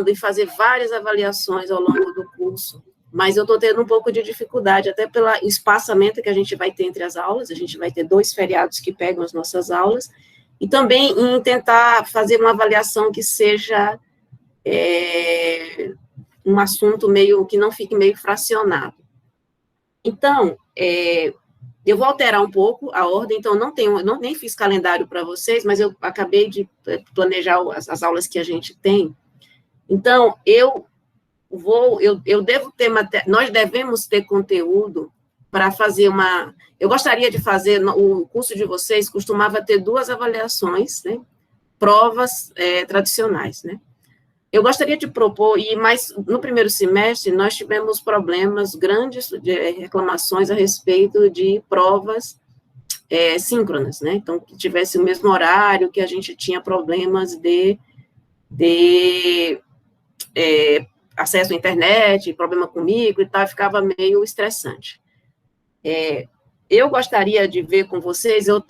e fazer várias avaliações ao longo do curso, mas eu estou tendo um pouco de dificuldade, até pelo espaçamento que a gente vai ter entre as aulas, a gente vai ter 2 feriados que pegam as nossas aulas, e também em tentar fazer uma avaliação que seja um assunto meio, que não fique meio fracionado. Então, eu vou alterar um pouco a ordem, então nem fiz calendário para vocês, mas eu acabei de planejar as aulas que a gente tem. Então, nós devemos ter conteúdo para fazer eu gostaria de fazer, o curso de vocês costumava ter 2 avaliações, né, provas tradicionais, né. Eu gostaria de propor, mas no primeiro semestre nós tivemos problemas grandes, de reclamações a respeito de provas síncronas, né, então, que tivesse o mesmo horário, que a gente tinha problemas de acesso à internet, problema com micro e tal, ficava meio estressante. Eu gostaria de ver com vocês, eu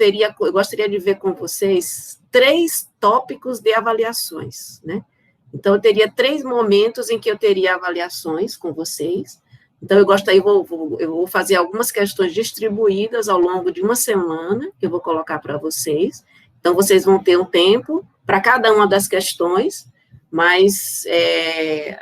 gostaria de ver com vocês 3 tópicos de avaliações, né? Então, eu teria 3 momentos em que eu teria avaliações com vocês. Então, eu vou fazer algumas questões distribuídas ao longo de uma semana, que eu vou colocar para vocês. Então, vocês vão ter um tempo para cada uma das questões, mas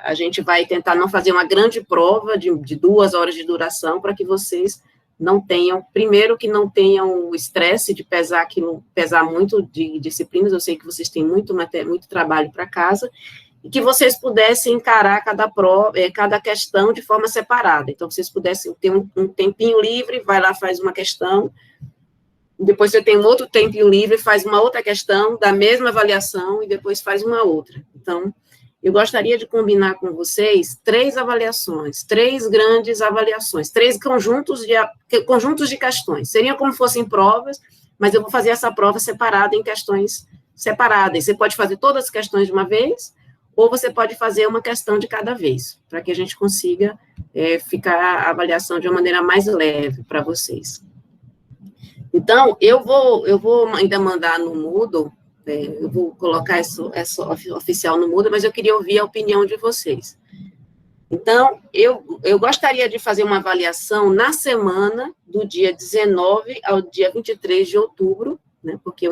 a gente vai tentar não fazer uma grande prova de 2 horas de duração, para que vocês não tenham, primeiro, que não tenham o estresse de pesar muito de disciplinas, eu sei que vocês têm muito trabalho para casa, e que vocês pudessem encarar cada questão de forma separada, então, vocês pudessem ter um tempinho livre, vai lá, faz uma questão, depois você tem um outro tempinho livre, faz uma outra questão da mesma avaliação, e depois faz uma outra. Então, eu gostaria de combinar com vocês 3 avaliações, 3 grandes avaliações, 3 conjuntos de questões. Seriam como fossem provas, mas eu vou fazer essa prova separada em questões separadas. Você pode fazer todas as questões de uma vez, ou você pode fazer uma questão de cada vez, para que a gente consiga ficar a avaliação de uma maneira mais leve para vocês. Então, eu vou ainda mandar no Moodle, eu vou colocar essa oficial no Moodle, mas eu queria ouvir a opinião de vocês. Então, eu gostaria de fazer uma avaliação na semana do dia 19 ao dia 23 de outubro, né, porque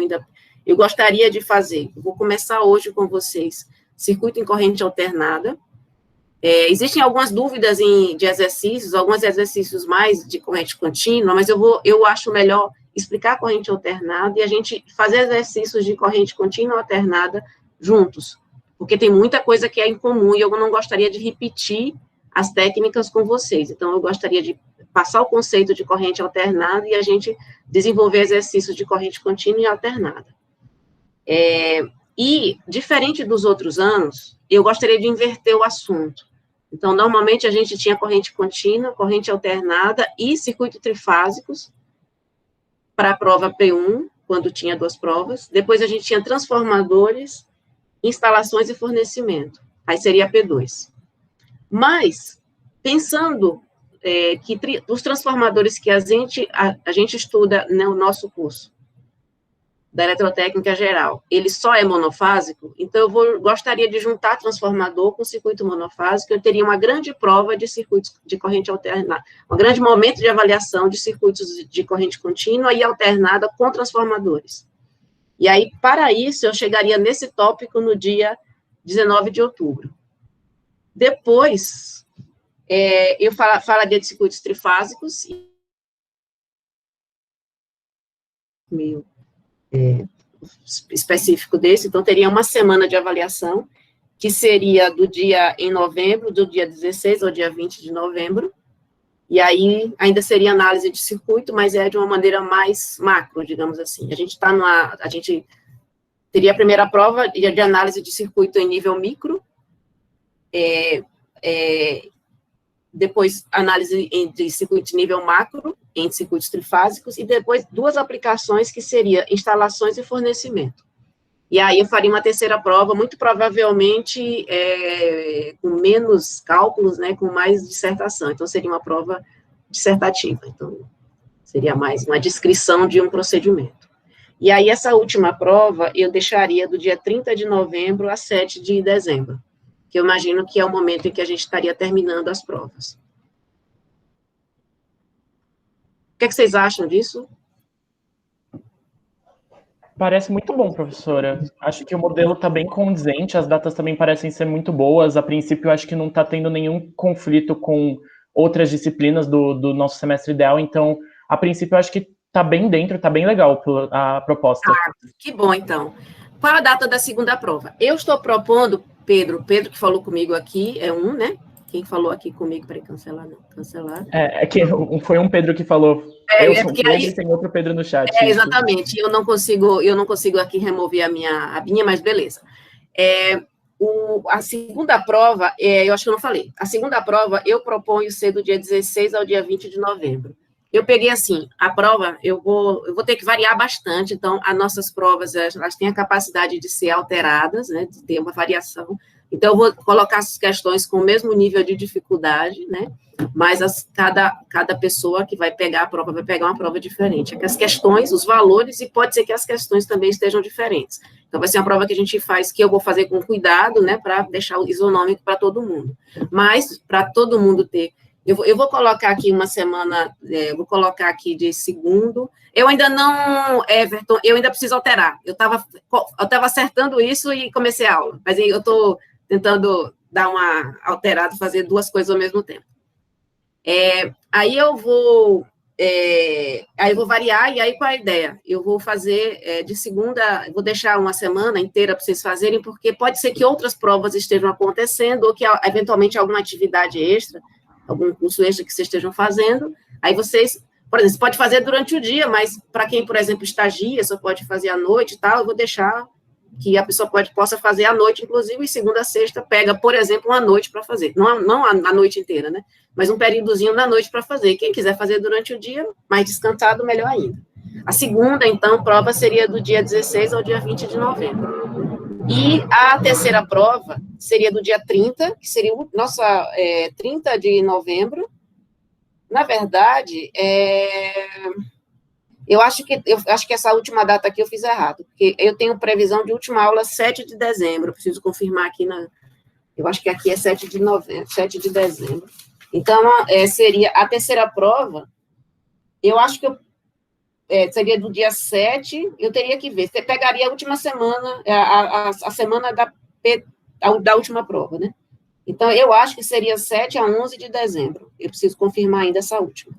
eu gostaria de fazer, eu vou começar hoje com vocês, circuito em corrente alternada. Existem algumas dúvidas de exercícios, alguns exercícios mais de corrente contínua, mas eu acho melhor explicar a corrente alternada e a gente fazer exercícios de corrente contínua alternada juntos, porque tem muita coisa que é em comum e eu não gostaria de repetir as técnicas com vocês. Então, eu gostaria de passar o conceito de corrente alternada e a gente desenvolver exercícios de corrente contínua e alternada. E, diferente dos outros anos, eu gostaria de inverter o assunto. Então, normalmente, a gente tinha corrente contínua, corrente alternada e circuito trifásicos, para a prova P1, quando tinha 2 provas. Depois, a gente tinha transformadores, instalações e fornecimento. Aí seria P2. Mas, pensando que os transformadores que a gente estuda no nosso curso, da eletrotécnica geral, ele só é monofásico, então eu gostaria de juntar transformador com circuito monofásico, eu teria uma grande prova de circuitos de corrente alternada, um grande momento de avaliação de circuitos de corrente contínua e alternada com transformadores. E aí, para isso, eu chegaria nesse tópico no dia 19 de outubro. Depois, eu falaria de circuitos trifásicos, específico desse, então teria uma semana de avaliação, que seria do dia em novembro, do dia 16 ao dia 20 de novembro, e aí ainda seria análise de circuito, mas de uma maneira mais macro, digamos assim. A gente teria a primeira prova de análise de circuito em nível micro, depois análise de circuito de nível macro, em circuitos trifásicos, e depois 2 aplicações que seria instalações e fornecimento. E aí eu faria uma terceira prova, muito provavelmente com menos cálculos, né, com mais dissertação, então seria uma prova dissertativa, então seria mais uma descrição de um procedimento. E aí essa última prova eu deixaria do dia 30 de novembro a 7 de dezembro. que eu imagino que é o momento em que a gente estaria terminando as provas. O que vocês acham disso? Parece muito bom, professora. Acho que o modelo está bem condizente, as datas também parecem ser muito boas. A princípio, acho que não está tendo nenhum conflito com outras disciplinas do nosso semestre ideal, então, a princípio, acho que está bem dentro, está bem legal a proposta. Ah, que bom, então. Qual a data da segunda prova? Eu estou propondo, Pedro que falou comigo aqui, é um, né? Quem falou aqui comigo, para cancelar, não, cancelar. É que foi um Pedro que falou. Eu sou Pedro e tem outro Pedro no chat. Exatamente, eu não consigo aqui remover a minha, mas beleza. A segunda prova, eu acho que eu não falei, a segunda prova eu proponho ser do dia 16 ao dia 20 de novembro. Eu peguei assim, a prova, eu vou ter que variar bastante, então, as nossas provas, elas têm a capacidade de ser alteradas, né, de ter uma variação, então, eu vou colocar as questões com o mesmo nível de dificuldade, né, mas cada pessoa que vai pegar a prova vai pegar uma prova diferente. As questões, os valores, e pode ser que as questões também estejam diferentes. Então, vai ser uma prova que a gente faz, que eu vou fazer com cuidado, né, para deixar o isonômico para todo mundo. Mas, para todo mundo ter... Eu vou colocar aqui uma semana, vou colocar aqui de segundo. Eu ainda não, Everton, eu ainda preciso alterar. Eu estava acertando isso e comecei a aula, mas eu estou tentando dar uma alterada, fazer duas coisas ao mesmo tempo. Aí eu vou variar, e aí qual é a ideia? Eu vou fazer de segunda, vou deixar uma semana inteira para vocês fazerem, porque pode ser que outras provas estejam acontecendo, ou que eventualmente alguma atividade extra, algum curso extra que vocês estejam fazendo, aí vocês, por exemplo, você pode fazer durante o dia, mas para quem, por exemplo, estagia, só pode fazer à noite e tal, eu vou deixar que a pessoa possa fazer à noite, inclusive, e segunda a sexta, pega, por exemplo, uma noite para fazer, não a noite inteira, né, mas um períodozinho na noite para fazer. Quem quiser fazer durante o dia, mais descansado, melhor ainda. A segunda, então, prova seria do dia 16 ao dia 20 de novembro. E a terceira prova seria do dia 30, que seria 30 de novembro. Na verdade, eu acho que essa última data aqui eu fiz errado, porque eu tenho previsão de última aula 7 de dezembro, eu preciso confirmar aqui eu acho que aqui é 7 de novembro, 7 de dezembro. Então, seria a terceira prova, eu acho que seria do dia 7, eu teria que ver. Você pegaria a última semana, a semana da última prova, né? Então, eu acho que seria 7 a 11 de dezembro. Eu preciso confirmar ainda essa última.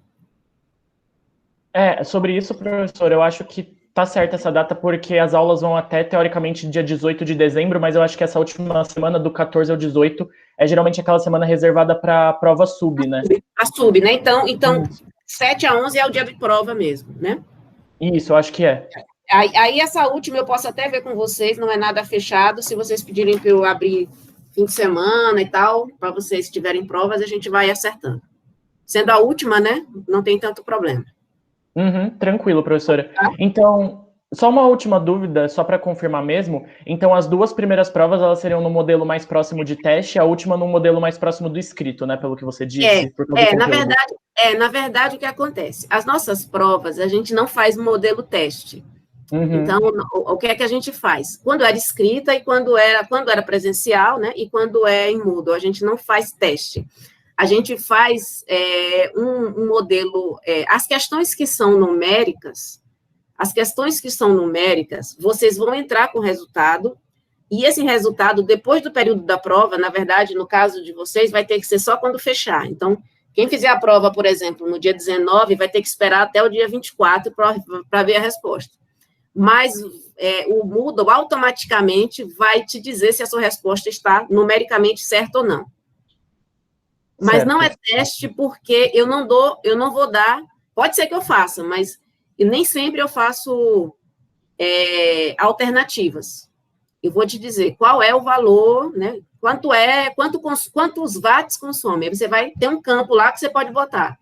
Sobre isso, professor, eu acho que tá certa essa data, porque as aulas vão até, teoricamente, dia 18 de dezembro, mas eu acho que essa última semana, do 14 ao 18, é geralmente aquela semana reservada para a prova sub, né? A sub, né? Então 7 a 11 é o dia de prova mesmo, né? Isso, eu acho que é. Aí essa última eu posso até ver com vocês, não é nada fechado, se vocês pedirem para eu abrir fim de semana e tal, para vocês tiverem provas, a gente vai acertando. Sendo a última, né, não tem tanto problema. Tranquilo, professora. Então, só uma última dúvida, só para confirmar mesmo. Então, as duas primeiras provas, elas seriam no modelo mais próximo de teste, a última no modelo mais próximo do escrito, né, pelo que você disse. Na verdade, o que acontece? As nossas provas, a gente não faz modelo teste. Então, o que é que a gente faz? Quando era escrita e quando era presencial, né, e quando é em Moodle, a gente não faz teste. A gente faz um modelo... as questões que são numéricas, vocês vão entrar com o resultado, e esse resultado, depois do período da prova, na verdade, no caso de vocês, vai ter que ser só quando fechar. Então, quem fizer a prova, por exemplo, no dia 19, vai ter que esperar até o dia 24 para ver a resposta. Mas o Moodle automaticamente vai te dizer se a sua resposta está numericamente certa ou não. Mas certo. Não é teste, porque eu não vou dar, pode ser que eu faça, mas nem sempre eu faço alternativas. Eu vou te dizer qual é o valor, né? Quantos watts consome. Aí você vai ter um campo lá que você pode botar.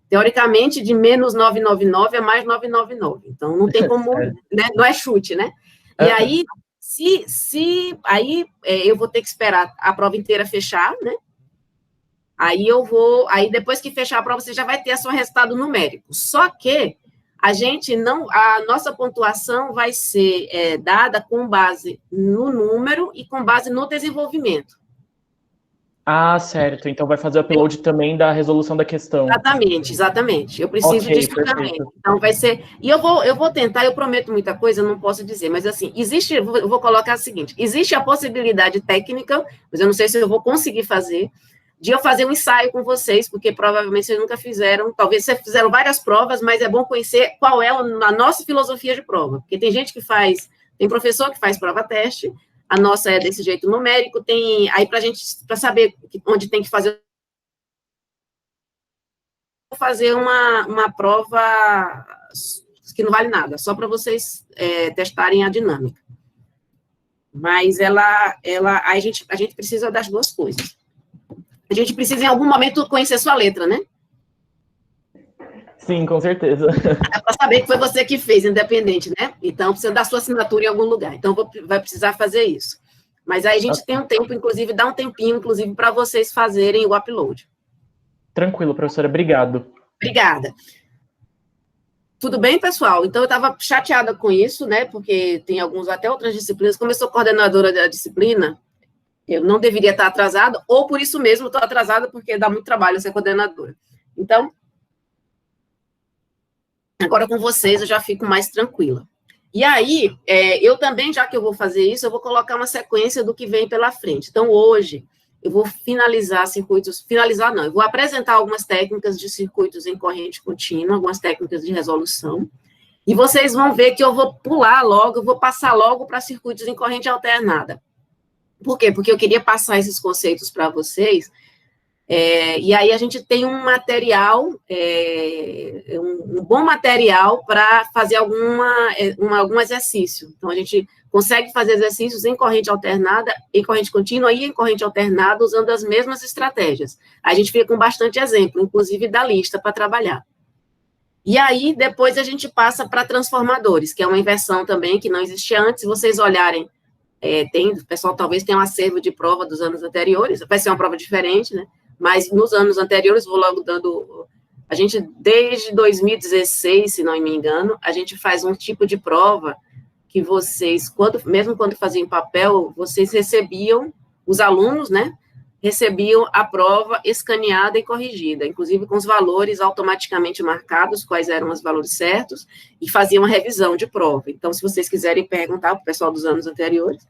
Teoricamente, de menos 999 a mais 999. Então, não tem como, né? Não é chute, né? E aí, eu vou ter que esperar a prova inteira fechar, né? Aí depois que fechar a prova, você já vai ter o seu resultado numérico. Só que a nossa pontuação vai ser dada com base no número e com base no desenvolvimento. Ah, certo. Então vai fazer o upload também da resolução da questão. Exatamente. Eu preciso disso também. Então vai ser. E eu vou tentar, eu prometo muita coisa, eu não posso dizer, mas assim, eu vou colocar o seguinte: existe a possibilidade técnica, mas eu não sei se eu vou conseguir fazer, de eu fazer um ensaio com vocês, porque provavelmente vocês nunca fizeram, talvez vocês fizeram várias provas, mas é bom conhecer qual é a nossa filosofia de prova, porque tem gente que faz, tem professor que faz prova-teste, a nossa é desse jeito numérico, tem aí para saber onde tem que fazer uma prova que não vale nada, só para vocês testarem a dinâmica. Mas a gente precisa das duas coisas. A gente precisa, em algum momento, conhecer sua letra, né? Sim, com certeza. É para saber que foi você que fez, independente, né? Então, precisa dar sua assinatura em algum lugar. Então, vai precisar fazer isso. Mas aí a gente tem um tempo, inclusive, dá um tempinho, inclusive, para vocês fazerem o upload. Tranquilo, professora. Obrigado. Obrigada. Tudo bem, pessoal? Então, eu estava chateada com isso, né? Porque tem até outras disciplinas. Como eu sou coordenadora da disciplina, eu não deveria estar atrasada, ou por isso mesmo estou atrasada, porque dá muito trabalho ser coordenadora. Então, agora com vocês eu já fico mais tranquila. E aí, eu também, já que eu vou fazer isso, eu vou colocar uma sequência do que vem pela frente. Então, hoje, eu vou eu vou apresentar algumas técnicas de circuitos em corrente contínua, algumas técnicas de resolução, e vocês vão ver que eu vou pular logo, eu vou passar logo para circuitos em corrente alternada. Por quê? Porque eu queria passar esses conceitos para vocês, e aí a gente tem um material, um bom material para fazer algum exercício. Então, a gente consegue fazer exercícios em corrente alternada, em corrente contínua e em corrente alternada, usando as mesmas estratégias. A gente fica com bastante exemplo, inclusive da lista, para trabalhar. E aí, depois a gente passa para transformadores, que é uma inversão também, que não existia antes. Se vocês olharem, o pessoal talvez tenha um acervo de prova dos anos anteriores, vai ser uma prova diferente, né? Mas nos anos anteriores, vou logo dando... A gente, desde 2016, se não me engano, a gente faz um tipo de prova que vocês, mesmo quando faziam papel, vocês recebiam, os alunos, né, recebiam a prova escaneada e corrigida, inclusive com os valores automaticamente marcados, quais eram os valores certos, e faziam uma revisão de prova. Então, se vocês quiserem perguntar para o pessoal dos anos anteriores,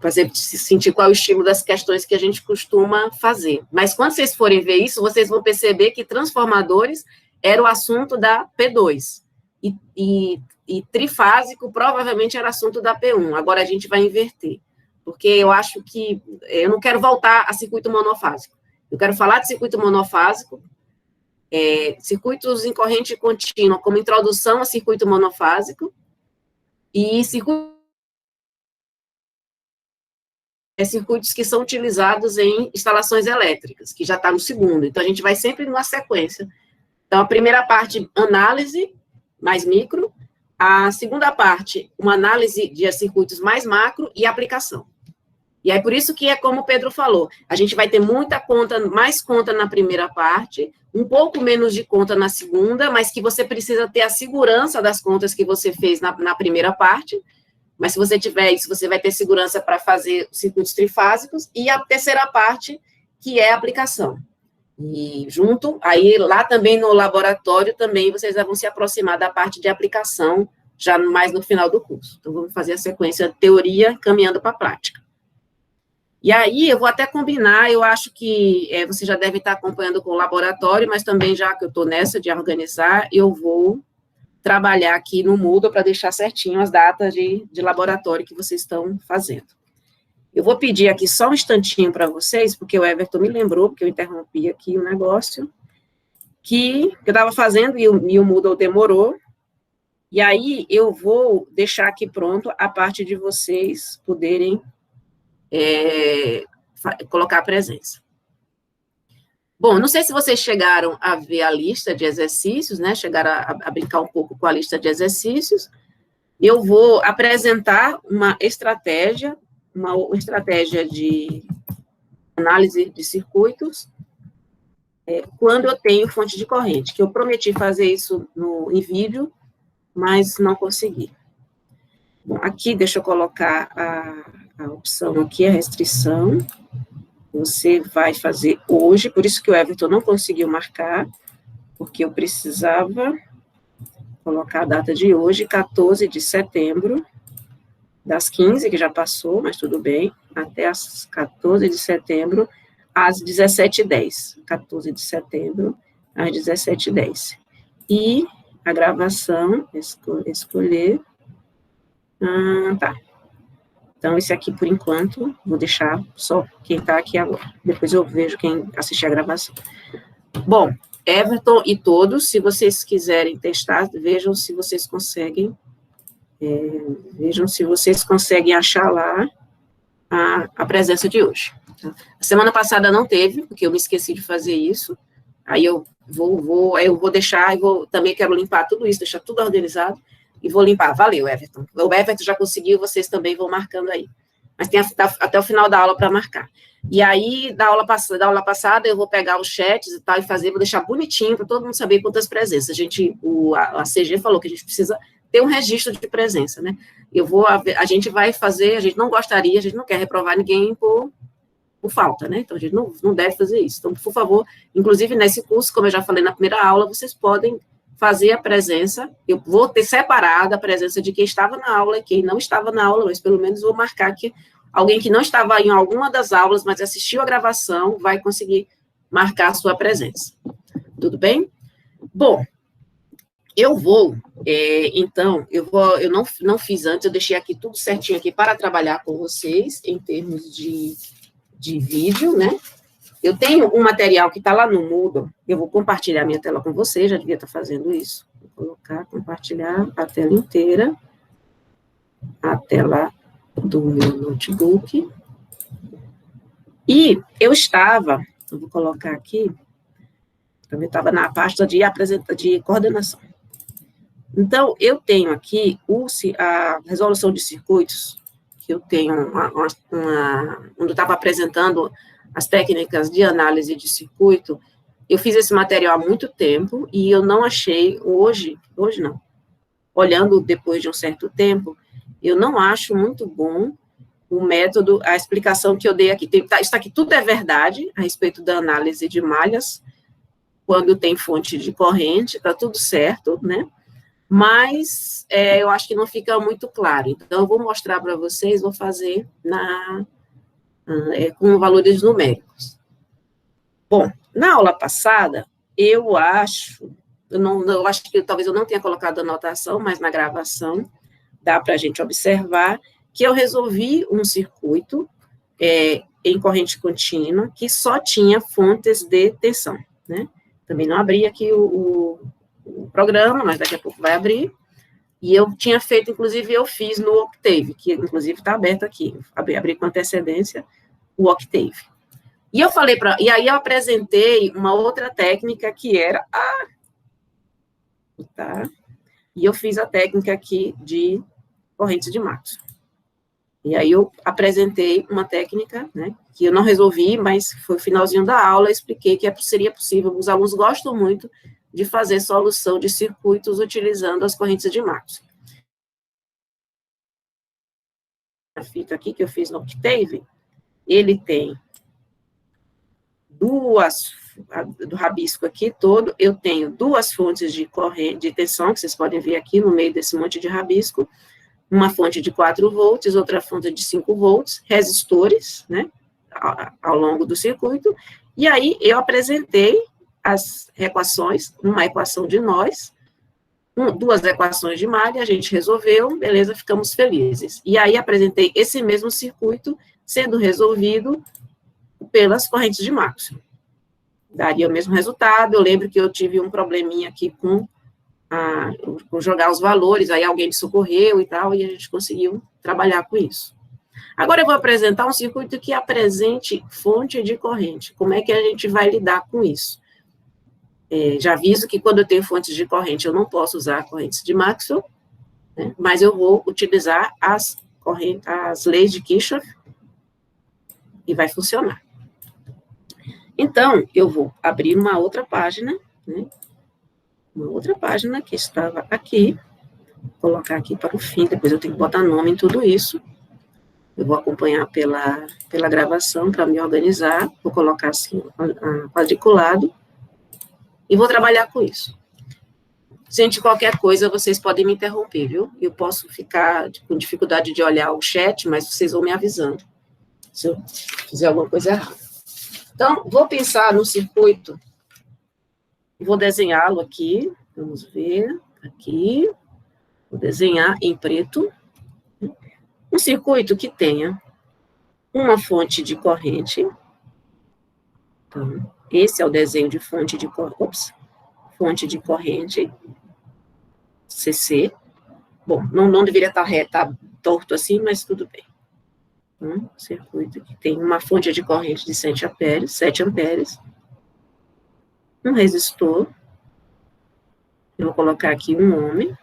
fazer sentir qual é o estilo das questões que a gente costuma fazer. Mas quando vocês forem ver isso, vocês vão perceber que transformadores era o assunto da P2, e trifásico provavelmente era assunto da P1. Agora a gente vai inverter, porque eu acho que eu não quero voltar a circuito monofásico. Eu quero falar de circuito monofásico, circuitos em corrente contínua como introdução a circuito monofásico, e circuitos que são utilizados em instalações elétricas, que já está no segundo. Então, a gente vai sempre numa sequência. Então, a primeira parte, análise, mais micro. A segunda parte, uma análise de circuitos mais macro e aplicação. E aí, por isso que é como o Pedro falou, a gente vai ter mais conta na primeira parte, um pouco menos de conta na segunda, mas que você precisa ter a segurança das contas que você fez na primeira parte. Mas se você tiver isso, você vai ter segurança para fazer circuitos trifásicos, e a terceira parte, que é a aplicação. E junto, aí lá também no laboratório, também vocês vão se aproximar da parte de aplicação, já mais no final do curso. Então, vamos fazer a sequência teoria, caminhando para a prática. E aí, eu vou até combinar, eu acho que você já deve estar acompanhando com o laboratório, mas também, já que eu estou nessa de organizar, eu vou trabalhar aqui no Moodle para deixar certinho as datas de laboratório que vocês estão fazendo. Eu vou pedir aqui só um instantinho para vocês, porque o Everton me lembrou, porque eu interrompi aqui o negócio, que eu estava fazendo e o Moodle demorou, e aí eu vou deixar aqui pronto a parte de vocês poderem colocar a presença. Bom, não sei se vocês chegaram a ver a lista de exercícios, né? Chegaram a brincar um pouco com a lista de exercícios. Eu vou apresentar uma estratégia de análise de circuitos, quando eu tenho fonte de corrente, que eu prometi fazer isso em vídeo, mas não consegui. Bom, aqui, deixa eu colocar a opção aqui, a restrição. você vai fazer hoje, por isso que o Everton não conseguiu marcar, porque eu precisava colocar a data de hoje, 14 de setembro, das 15, que já passou, mas tudo bem, até as 14 de setembro, às 17h10. 14 de setembro, às 17h10. E a gravação, escolher. Tá. Então, esse aqui, por enquanto, vou deixar só quem está aqui agora. Depois eu vejo quem assistir a gravação. Bom, Everton e todos, se vocês quiserem testar, vejam se vocês conseguem, achar lá a presença de hoje. Tá? A semana passada não teve, porque eu me esqueci de fazer isso. Aí eu vou deixar, também quero limpar tudo isso, deixar tudo organizado, e vou limpar. Valeu, Everton. O Everton já conseguiu, vocês também vão marcando aí. Mas tem até o final da aula para marcar. E aí, da aula passada, eu vou pegar os chats e tal, vou deixar bonitinho para todo mundo saber quantas presenças. A CG falou que a gente precisa ter um registro de presença, né? A gente vai fazer, a gente não quer reprovar ninguém por falta, né? Então, a gente não deve fazer isso. Então, por favor, inclusive nesse curso, como eu já falei na primeira aula, vocês podem fazer a presença, eu vou ter separado a presença de quem estava na aula e quem não estava na aula, mas pelo menos vou marcar que alguém que não estava em alguma das aulas, mas assistiu a gravação, vai conseguir marcar a sua presença. Tudo bem? Bom, eu não fiz antes, eu deixei aqui tudo certinho aqui para trabalhar com vocês, em termos de vídeo, né? Eu tenho um material que está lá no Moodle, eu vou compartilhar minha tela com vocês, já devia estar fazendo isso. Vou compartilhar a tela inteira, a tela do meu notebook. E eu vou colocar aqui, também estava na pasta de coordenação. Então, eu tenho aqui a resolução de circuitos, que eu tenho onde eu estava apresentando as técnicas de análise de circuito. Eu fiz esse material há muito tempo e eu não achei, hoje não, olhando depois de um certo tempo, eu não acho muito bom o método, a explicação que eu dei aqui. Isso aqui tudo é verdade a respeito da análise de malhas, quando tem fonte de corrente, está tudo certo, né? Mas eu acho que não fica muito claro. Então, eu vou mostrar para vocês, vou fazer com valores numéricos. Bom, na aula passada, eu acho que talvez eu não tenha colocado anotação, mas na gravação dá para a gente observar que eu resolvi um circuito em corrente contínua que só tinha fontes de tensão, né? Também não abri aqui o programa, mas daqui a pouco vai abrir. E eu tinha feito, inclusive, eu fiz no Octave, que inclusive está aberto aqui. Abri com antecedência o Octave. E aí eu apresentei uma outra técnica que era e eu fiz a técnica aqui de correntes de Maxwell. E aí eu apresentei uma técnica, né, que eu não resolvi, mas foi o finalzinho da aula, eu expliquei que seria possível, os alunos gostam muito de fazer solução de circuitos utilizando as correntes de Maxwell. A fita aqui que eu fiz no Octave, ele tem do rabisco aqui todo, eu tenho duas fontes de corrente, de tensão, que vocês podem ver aqui no meio desse monte de rabisco, uma fonte de 4 volts, outra fonte de 5 volts, resistores, né, ao longo do circuito, e aí eu apresentei as equações, uma equação de nós, duas equações de malha, a gente resolveu, beleza, ficamos felizes. E aí apresentei esse mesmo circuito sendo resolvido pelas correntes de Maxwell. Daria o mesmo resultado. Eu lembro que eu tive um probleminha aqui com jogar os valores, aí alguém me socorreu e tal, e a gente conseguiu trabalhar com isso. Agora eu vou apresentar um circuito que apresente fonte de corrente. Como é que a gente vai lidar com isso? Já aviso que quando eu tenho fontes de corrente, eu não posso usar correntes de Maxwell, né, mas eu vou utilizar as leis de Kirchhoff e vai funcionar. Então, eu vou abrir uma outra página, né, uma outra página que estava aqui, vou colocar aqui para o fim, depois eu tenho que botar nome em tudo isso. Eu vou acompanhar pela gravação para me organizar, vou colocar assim, quadriculado, e vou trabalhar com isso. Gente, qualquer coisa, vocês podem me interromper, viu? Eu posso ficar com dificuldade de olhar o chat, mas vocês vão me avisando se eu fizer alguma coisa errada. Então, vou pensar no circuito, vou desenhá-lo aqui, vamos ver, aqui, vou desenhar em preto, um circuito que tenha uma fonte de corrente, então, esse é o desenho de fonte de corrente, CC, bom, não deveria estar reto, tá torto assim, mas tudo bem. Um circuito que tem uma fonte de corrente de 7 amperes, um resistor, eu vou colocar aqui um ohm,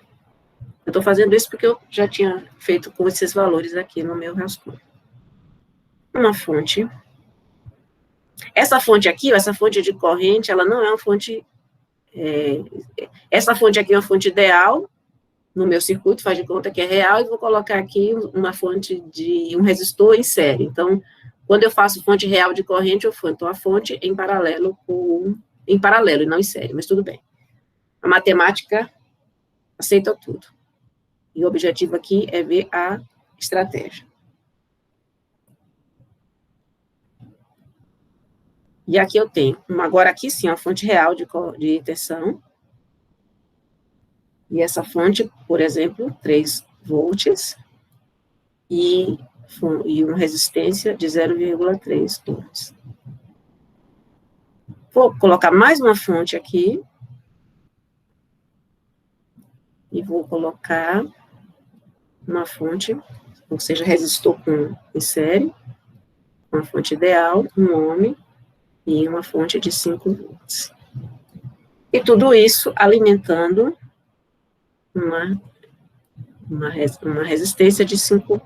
eu estou fazendo isso porque eu já tinha feito com esses valores aqui no meu rascunho. Uma fonte. Essa fonte aqui, essa fonte de corrente, ela não é uma fonte... essa fonte aqui é uma fonte ideal, no meu circuito, faz de conta que é real, e vou colocar aqui uma fonte de um resistor em série. Então, quando eu faço fonte real de corrente, eu faço a fonte em paralelo e não em série, mas tudo bem. A matemática aceita tudo. E o objetivo aqui é ver a estratégia. E aqui eu tenho, agora aqui sim, a fonte real de tensão. E essa fonte, por exemplo, 3 volts e uma resistência de 0,3 ohms. Vou colocar mais uma fonte aqui. E vou colocar uma fonte, ou seja, resistor em série, uma fonte ideal, um ohm e uma fonte de 5 volts. E tudo isso alimentando uma resistência de 5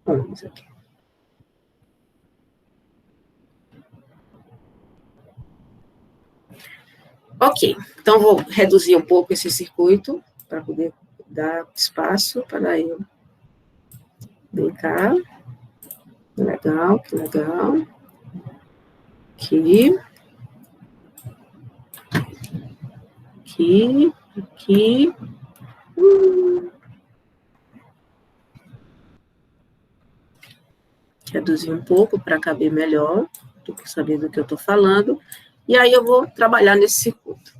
ohms aqui. Ok, então vou reduzir um pouco esse circuito para poder dar espaço para eu brincar. Que legal, que legal. Aqui. Aqui, aqui. Reduzir um pouco para caber melhor, saber do que eu estou falando. E aí eu vou trabalhar nesse circuito.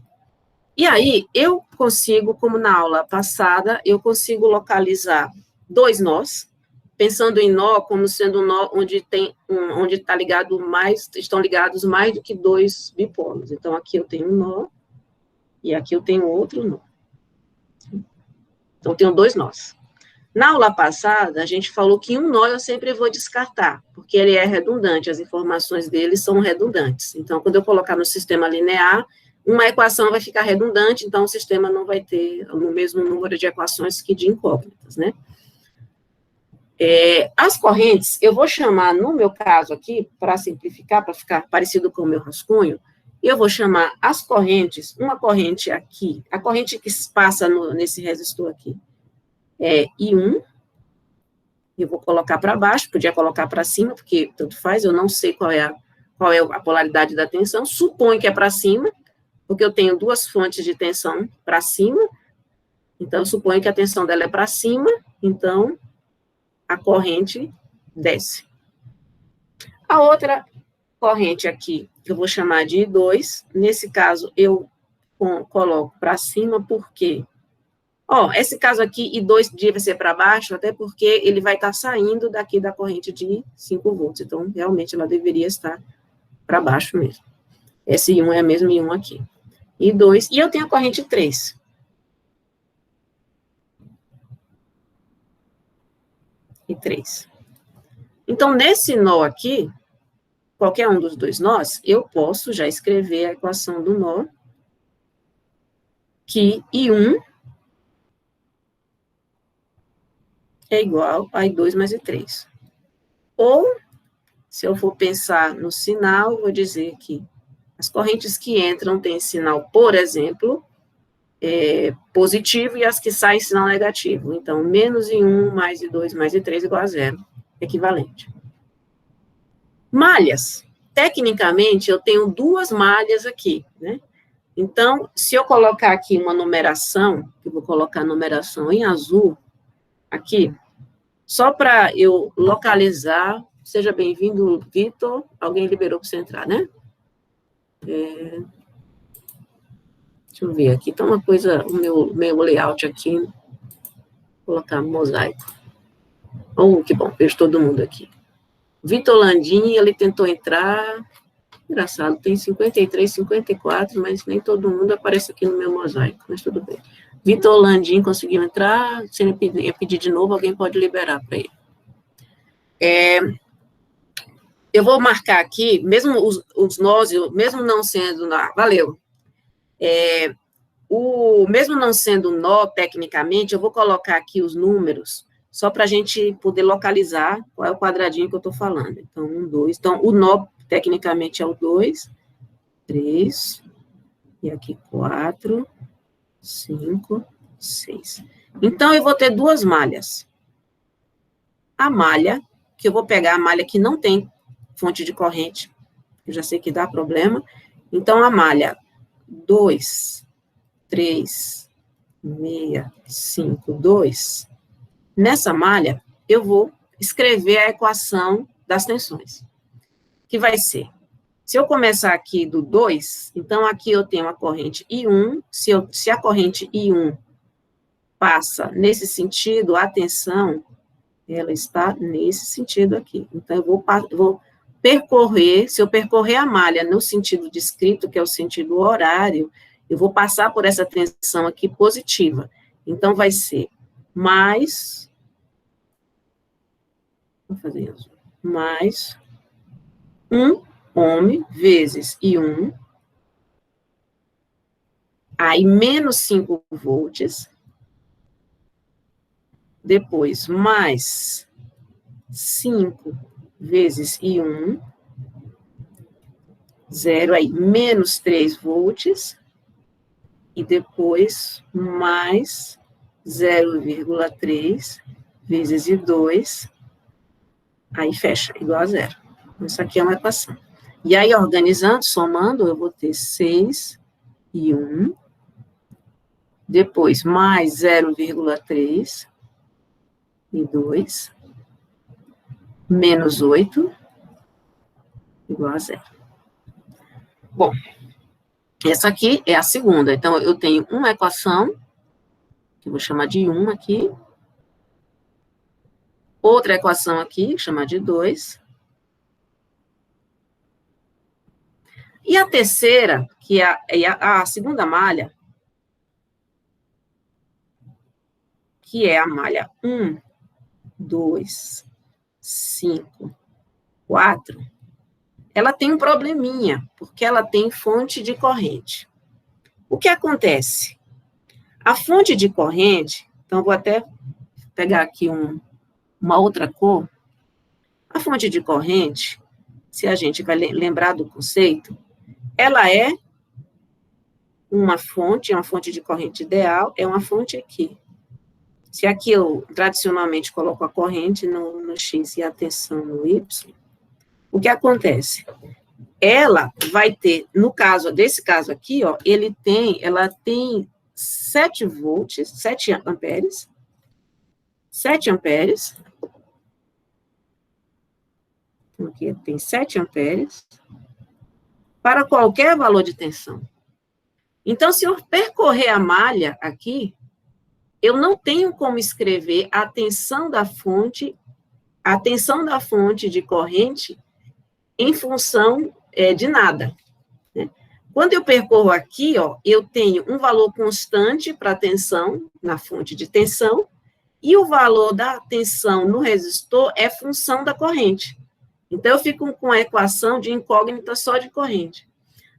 E aí eu consigo, como na aula passada, eu consigo localizar 2 nós, pensando em nó como sendo um nó onde está ligado estão ligados mais do que 2 bipolos. Então aqui eu tenho um nó e aqui eu tenho outro nó. Então, eu tenho 2 nós. Na aula passada, a gente falou que um nó eu sempre vou descartar, porque ele é redundante, as informações dele são redundantes. Então, quando eu colocar no sistema linear, uma equação vai ficar redundante, então o sistema não vai ter o mesmo número de equações que de incógnitas, né? As correntes, eu vou chamar, no meu caso aqui, para simplificar, para ficar parecido com o meu rascunho, eu vou chamar as correntes, uma corrente aqui, a corrente que passa nesse resistor aqui, é I1, eu vou colocar para baixo, podia colocar para cima, porque tanto faz, eu não sei qual é a polaridade da tensão, suponho que é para cima, porque eu tenho 2 fontes de tensão para cima, então eu suponho que a tensão dela é para cima, então a corrente desce. A outra corrente aqui, que eu vou chamar de I2, nesse caso eu coloco para cima, por quê? Esse caso aqui, I2 deve ser para baixo, até porque ele vai estar saindo daqui da corrente de 5 volts, então realmente ela deveria estar para baixo mesmo. Esse I1 é mesmo I1 aqui. I2, e eu tenho a corrente 3. E 3. Então, nesse nó aqui, qualquer um dos 2 nós, eu posso já escrever a equação do nó, que I1 é igual a I2 mais I3. Ou, se eu for pensar no sinal, eu vou dizer que as correntes que entram têm sinal, por exemplo, positivo e as que saem sinal negativo. Então, menos I1, mais I2, mais I3 igual a zero, equivalente. Malhas. Tecnicamente, eu tenho duas malhas aqui, né? Então, se eu colocar aqui uma numeração, eu vou colocar a numeração em azul, aqui, só para eu localizar. Seja bem-vindo, Vitor. Alguém liberou para você entrar, né? Deixa eu ver aqui. Tá uma coisa, o meu layout aqui. Vou colocar mosaico. Oh, que bom, vejo todo mundo aqui. Vitor Landim, ele tentou entrar. Engraçado, tem 53, 54, mas nem todo mundo aparece aqui no meu mosaico, mas tudo bem. Vitor Landim conseguiu entrar. Se ele pedir de novo, alguém pode liberar para ele. Eu vou marcar aqui, mesmo os nós, mesmo não sendo... Valeu. Mesmo não sendo nó, tecnicamente, eu vou colocar aqui os números, só para a gente poder localizar qual é o quadradinho que eu estou falando. Então, 1, 2. Então, o nó, tecnicamente, é o 2, 3, e aqui 4, 5, 6. Então, eu vou ter duas malhas. A malha, que eu vou pegar a malha que não tem fonte de corrente, eu já sei que dá problema. Então, a malha 2, 3, 6, 5, 2. Nessa malha, eu vou escrever a equação das tensões, que vai ser, se eu começar aqui do 2, então aqui eu tenho a corrente I1, se a corrente I1 passa nesse sentido, a tensão, ela está nesse sentido aqui. Então, eu vou percorrer, se eu percorrer a malha no sentido descrito, que é o sentido horário, eu vou passar por essa tensão aqui positiva. Então, vai ser mais, vou fazer isso, mais 1 ohm vezes I1, aí menos 5 volts, depois mais 5 vezes I1, 0 aí, menos 3 volts, e depois mais 0,3 vezes I2, aí fecha, igual a zero. Isso aqui é uma equação. E aí, organizando, somando, eu vou ter 6 I1, depois mais 0,3 I2, menos 8, igual a zero. Bom, essa aqui é a segunda. Então, eu tenho uma equação, que eu vou chamar de 1 aqui. Outra equação aqui, vou chamar de 2. E a terceira, que é a segunda malha, que é a malha 1, 2, 5, 4, ela tem um probleminha, porque ela tem fonte de corrente. O que acontece? A fonte de corrente, então vou até pegar aqui uma outra cor. A fonte de corrente, se a gente vai lembrar do conceito, ela é uma fonte de corrente ideal, é uma fonte aqui. Se aqui eu tradicionalmente coloco a corrente no X e a tensão no Y, o que acontece? Ela vai ter, no caso, desse caso aqui, ó, ela tem 7 volts, 7 amperes, 7 amperes, então aqui tem 7 amperes, para qualquer valor de tensão. Então, se eu percorrer a malha aqui, eu não tenho como escrever a tensão da fonte de corrente em função de nada. Né? Quando eu percorro aqui, ó, eu tenho um valor constante para a tensão, na fonte de tensão, e o valor da tensão no resistor é função da corrente. Então, eu fico com a equação de incógnita só de corrente.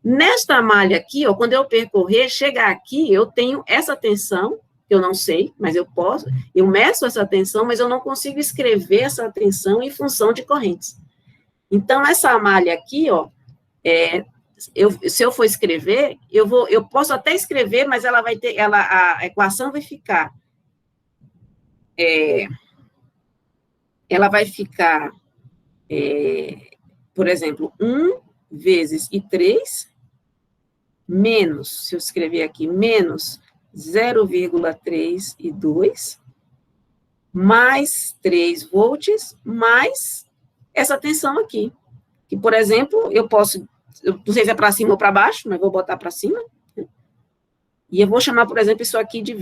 Nesta malha aqui, ó, quando eu percorrer, chegar aqui, eu tenho essa tensão, que eu não sei, mas eu meço essa tensão, mas eu não consigo escrever essa tensão em função de correntes. Então, essa malha aqui, ó, se eu for escrever, eu posso até escrever, mas ela vai ter, a equação vai ficar, ela vai ficar, por exemplo, 1 vezes I3, menos, se eu escrever aqui, menos 0,3 I2, mais 3 volts, mais essa tensão aqui. Que, por exemplo, eu não sei se é para cima ou para baixo, mas vou botar para cima. Né? E eu vou chamar, por exemplo, isso aqui de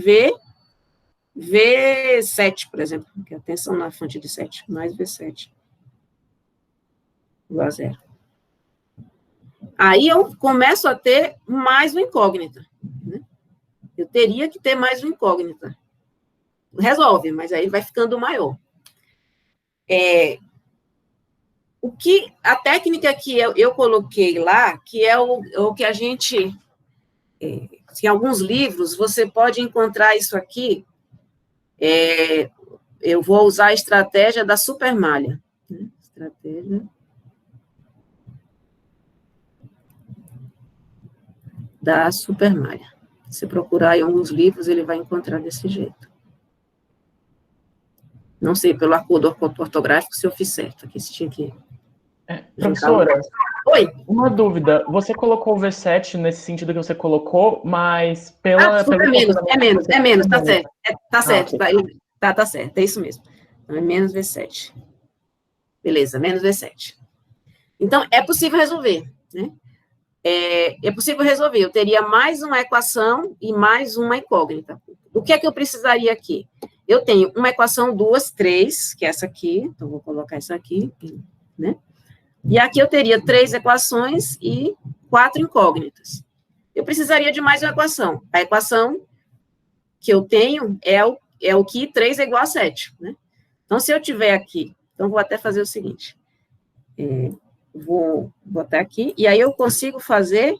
V7, por exemplo, que é a tensão na fonte de 7, mais V7, igual a 0. Aí eu começo a ter mais uma incógnita. Né? Eu teria que ter mais uma incógnita. Resolve, mas aí vai ficando maior. A técnica que eu coloquei lá, que é o que a gente... em alguns livros, você pode encontrar isso aqui. Eu vou usar a estratégia da supermalha. Né? Estratégia da supermalha. Se procurar em alguns livros, ele vai encontrar desse jeito. Não sei, pelo acordo ortográfico, se eu fiz certo. Aqui se tinha que... Professora, oi. Uma dúvida. Você colocou o V7 nesse sentido que você colocou, mas pela... é menos, tá certo. Tá certo, tá certo, é isso mesmo. Então, é menos V7. Beleza, menos V7. Então, é possível resolver, né? É possível resolver. Eu teria mais uma equação e mais uma incógnita. O que é que eu precisaria aqui? Eu tenho uma equação 2, 3, que é essa aqui. Então, vou colocar essa aqui, né? E aqui eu teria 3 equações e 4 incógnitas. Eu precisaria de mais uma equação. A equação que eu tenho é o que 3 é igual a 7, né? Então, se eu tiver aqui, então vou até fazer o seguinte. Vou botar aqui, e aí eu consigo fazer...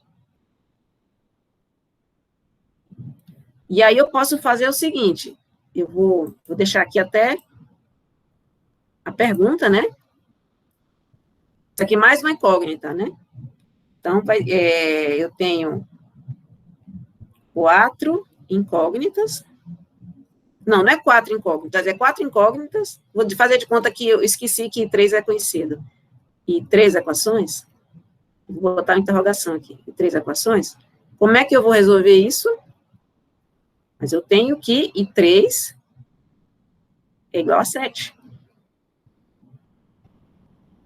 E aí eu posso fazer o seguinte, eu vou deixar aqui até a pergunta, né? Isso aqui mais uma incógnita, né? Então, eu tenho 4 incógnitas. Não é 4 incógnitas, é 4 incógnitas. Vou fazer de conta que eu esqueci que 3 é conhecido. E 3 equações. Vou botar uma interrogação aqui. 3 equações. Como é que eu vou resolver isso? Mas eu tenho que I3 é igual a 7.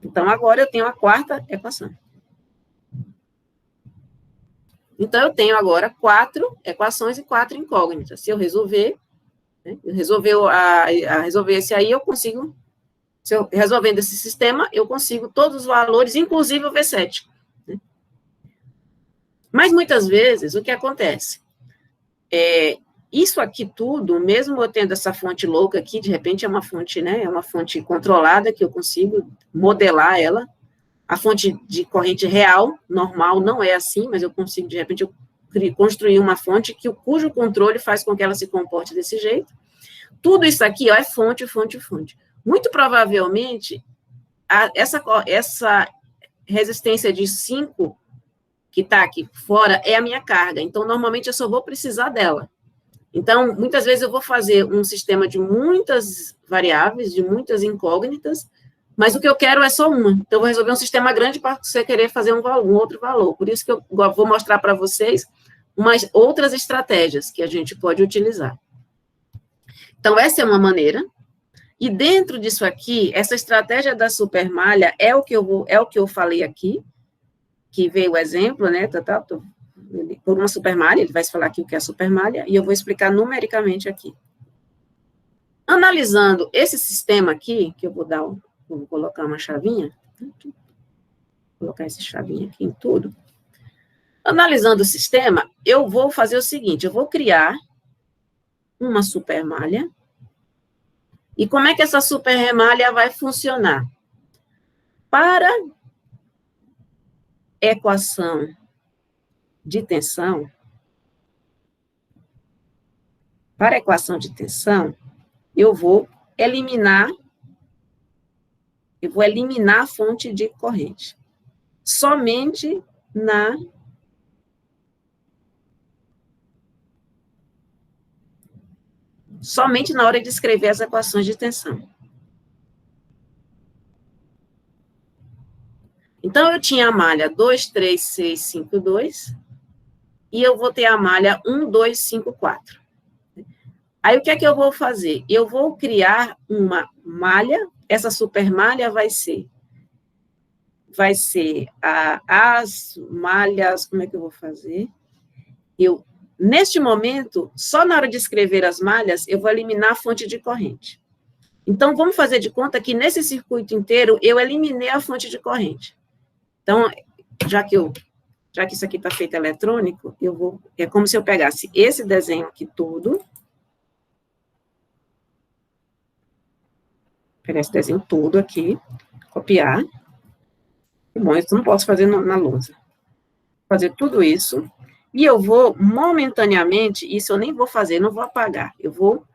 Então, agora eu tenho a 4ª equação. Então, eu tenho agora 4 equações e 4 incógnitas. Se eu resolver, né, resolver esse aí, eu consigo, se eu resolvendo esse sistema, eu consigo todos os valores, inclusive o V7. Né? Mas, muitas vezes, o que acontece? Isso aqui tudo, mesmo eu tendo essa fonte louca aqui, de repente é uma fonte, né, é uma fonte controlada, que eu consigo modelar ela. A fonte de corrente real, normal, não é assim, mas eu consigo, de repente, construir uma fonte cujo controle faz com que ela se comporte desse jeito. Tudo isso aqui, ó, é fonte, fonte, fonte. Muito provavelmente, essa resistência de 5, que está aqui fora, é a minha carga. Então, normalmente, eu só vou precisar dela. Então, muitas vezes eu vou fazer um sistema de muitas variáveis, de muitas incógnitas, mas o que eu quero é só uma. Então, eu vou resolver um sistema grande para você querer fazer um outro valor. Por isso que eu vou mostrar para vocês umas outras estratégias que a gente pode utilizar. Então, essa é uma maneira. E dentro disso aqui, essa estratégia da supermalha é o que eu falei aqui, que veio o exemplo, né? Por uma supermalha, ele vai falar aqui o que é a supermalha, e eu vou explicar numericamente aqui. Analisando esse sistema aqui, que eu vou colocar uma chavinha, vou colocar essa chavinha aqui em tudo. Analisando o sistema, eu vou fazer o seguinte, eu vou criar uma supermalha, e como é que essa supermalha vai funcionar? Para equação de tensão, eu vou eliminar a fonte de corrente. Somente somente na hora de escrever as equações de tensão. Então, eu tinha a malha 2, 3, 6, 5, 2, e eu vou ter a malha 1, 2, 5, 4. Aí, o que é que eu vou fazer? Eu vou criar uma malha, essa supermalha vai ser as malhas, como é que eu vou fazer? Neste momento, só na hora de escrever as malhas, eu vou eliminar a fonte de corrente. Então, vamos fazer de conta que nesse circuito inteiro, eu eliminei a fonte de corrente. Então, já que isso aqui está feito eletrônico, é como se eu pegasse esse desenho aqui todo, pegar esse desenho todo aqui, copiar. Bom, isso não posso fazer na lousa. Fazer tudo isso, e eu vou, momentaneamente, isso eu nem vou fazer, não vou apagar, eu vou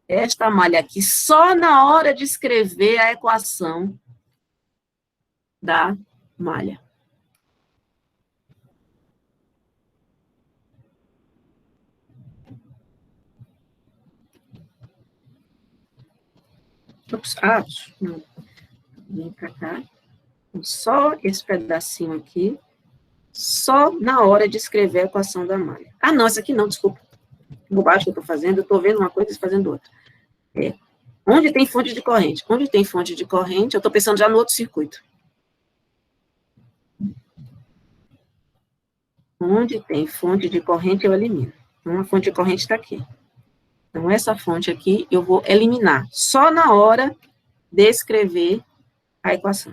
esta malha aqui, só na hora de escrever a equação da malha. Ups, não. Vem para cá. Só esse pedacinho aqui, só na hora de escrever a equação da malha. Ah, não, essa aqui não, desculpa. Bobagem que eu estou fazendo, eu estou vendo uma coisa e fazendo outra. Onde tem fonte de corrente? Onde tem fonte de corrente, eu estou pensando já no outro circuito. Onde tem fonte de corrente, eu elimino. Então, a fonte de corrente está aqui. Então, essa fonte aqui, eu vou eliminar, só na hora de escrever a equação.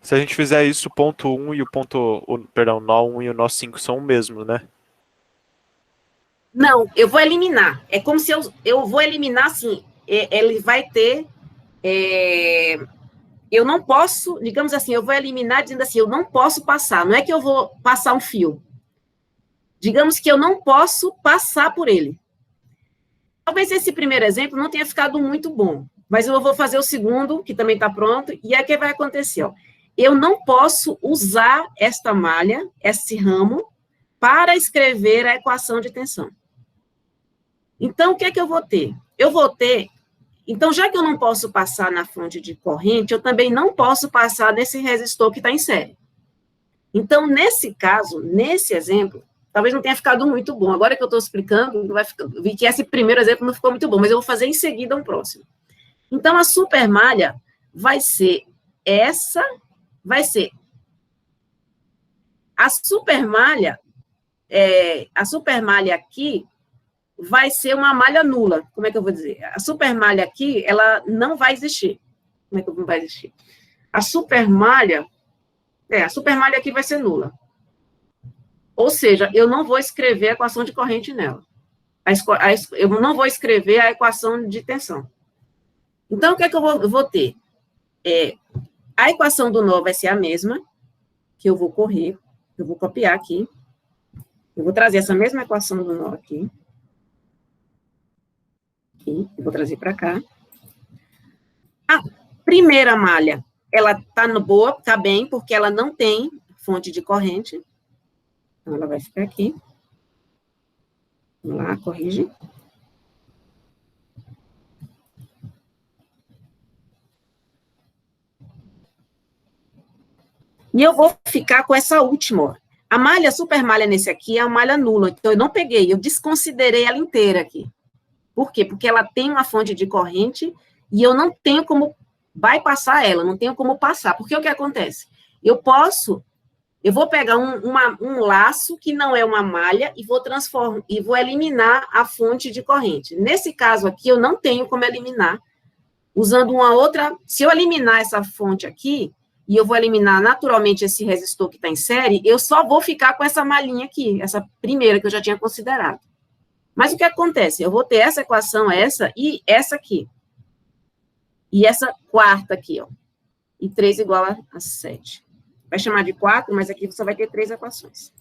Se a gente fizer isso, o ponto 1 e o nó 1 e o nó 5 são o mesmo, né? Não, eu vou eliminar. É como se eu vou eliminar, assim, ele vai ter... eu não posso, digamos assim, eu vou eliminar dizendo assim, eu não posso passar, não é que eu vou passar um fio. Digamos que eu não posso passar por ele. Talvez esse primeiro exemplo não tenha ficado muito bom, mas eu vou fazer o segundo, que também está pronto, e aí o que vai acontecer? Ó, eu não posso usar esta malha, esse ramo, para escrever a equação de tensão. Então, o que é que eu vou ter? Eu vou ter... Então, já que eu não posso passar na fonte de corrente, eu também não posso passar nesse resistor que está em série. Então, nesse caso, nesse exemplo, talvez não tenha ficado muito bom. Agora que eu estou explicando, vi que esse primeiro exemplo não ficou muito bom, mas eu vou fazer em seguida um próximo. Então, a supermalha vai ser essa, a supermalha aqui vai ser uma malha nula. Como é que eu vou dizer? A supermalha aqui, ela não vai existir. Como é que não vai existir? A supermalha aqui vai ser nula. Ou seja, eu não vou escrever a equação de corrente nela. Eu não vou escrever a equação de tensão. Então, o que é que eu vou ter? A equação do nó vai ser a mesma, que eu vou correr, eu vou copiar aqui, eu vou trazer essa mesma equação do nó aqui, eu vou trazer para cá. A primeira malha, ela está boa, está bem, porque ela não tem fonte de corrente. Então, ela vai ficar aqui. Vamos lá, corrige. E eu vou ficar com essa última, ó. A malha, a supermalha nesse aqui é a malha nula, então eu não peguei, eu desconsiderei ela inteira aqui. Por quê? Porque ela tem uma fonte de corrente e eu não tenho como bypassar ela, não tenho como passar. Porque o que acontece? Eu vou pegar um laço que não é uma malha e vou eliminar a fonte de corrente. Nesse caso aqui, eu não tenho como eliminar usando uma outra... Se eu eliminar essa fonte aqui, e eu vou eliminar naturalmente esse resistor que está em série, eu só vou ficar com essa malhinha aqui, essa primeira que eu já tinha considerado. Mas o que acontece? Eu vou ter essa equação, essa e essa aqui. E essa quarta aqui, ó. E 3 igual a 7. Vai chamar de 4, mas aqui você vai ter 3 equações.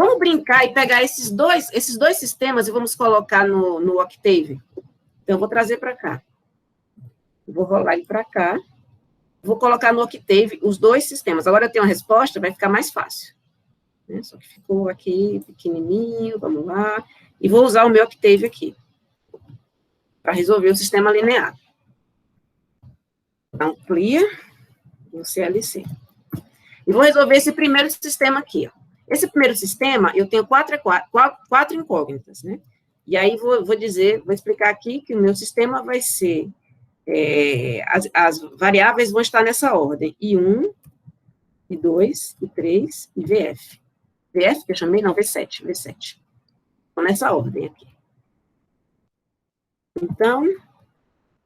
Vamos brincar e pegar esses dois sistemas e vamos colocar no Octave. Então, eu vou trazer para cá. Vou rolar ele para cá. Vou colocar no Octave os dois sistemas. Agora eu tenho uma resposta, vai ficar mais fácil. Né? Só que ficou aqui pequenininho, vamos lá. E vou usar o meu Octave aqui, para resolver o sistema linear. Amplia no CLC. E vou resolver esse primeiro sistema aqui, ó. Esse primeiro sistema, eu tenho quatro incógnitas, né? E aí, vou explicar aqui que o meu sistema vai ser, as variáveis vão estar nessa ordem, I1, I2, I3 e VF. VF, que eu chamei? Não, V7. Então, nessa ordem aqui. Então,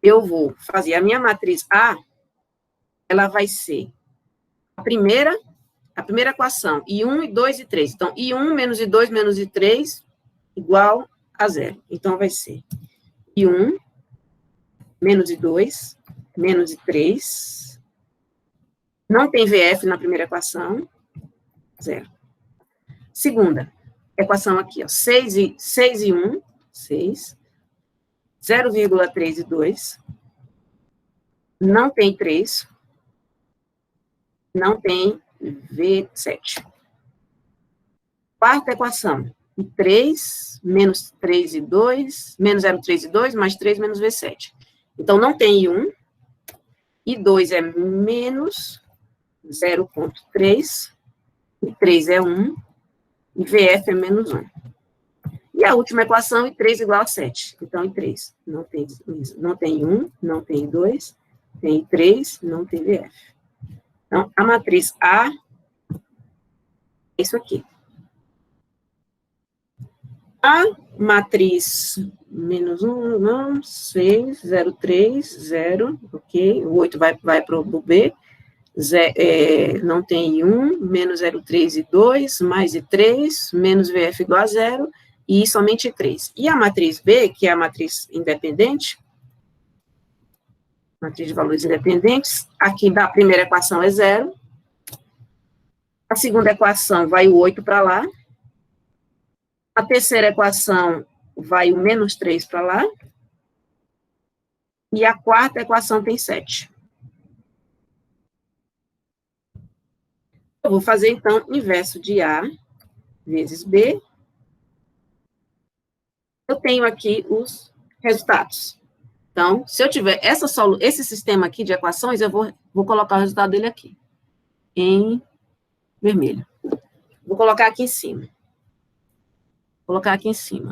eu vou fazer a minha matriz A, ela vai ser a primeira equação, I1, I2 e 3. Então, I1 menos I2 menos I3 igual a 0. Então, vai ser I1 menos I2 menos I3. Não tem VF na primeira equação. 0. Segunda equação aqui, ó. 6 e 1, 6. 0,3 e 2. Não tem 3. Não tem V7. Quarta equação, I3 menos 3 e 2, menos 0,3 e 2, mais 3 menos V7. Então, não tem I1, I2 é menos 0,3, I3 é 1, e VF é menos 1. E a última equação, I3 igual a 7. Então, I3 não tem 1, não tem 2, tem I3, não tem VF. Então, a matriz A é isso aqui. A matriz menos 1, não, 6, 0, 3, 0, ok, o 8 vai para o B, não tem 1, menos 0,3 e 2, mais I3, menos VF igual a 0, e somente 3. E a matriz B, que é a matriz independente, matriz de valores independentes, aqui da primeira equação é 0, a segunda equação vai o 8 para lá, a terceira equação vai o menos 3 para lá, e a quarta equação tem 7. Eu vou fazer, então, inverso de A vezes B. Eu tenho aqui os resultados. Então, se eu tiver esse sistema aqui de equações, eu vou colocar o resultado dele aqui, em vermelho. Vou colocar aqui em cima.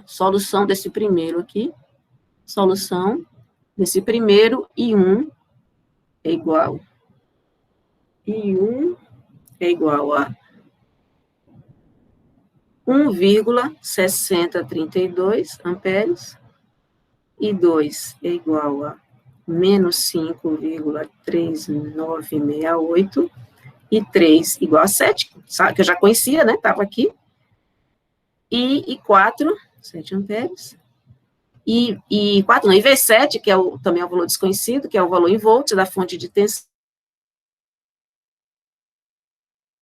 Solução desse primeiro aqui. Solução desse primeiro, I1 é igual. I1 é igual a 1,6032 amperes. I2 é igual a menos 5,3968. E 3 igual a 7, sabe, que eu já conhecia, né? Estava aqui. E 4, 7 amperes. E V7, que também é um valor desconhecido, que é o valor em volts da fonte de tensão.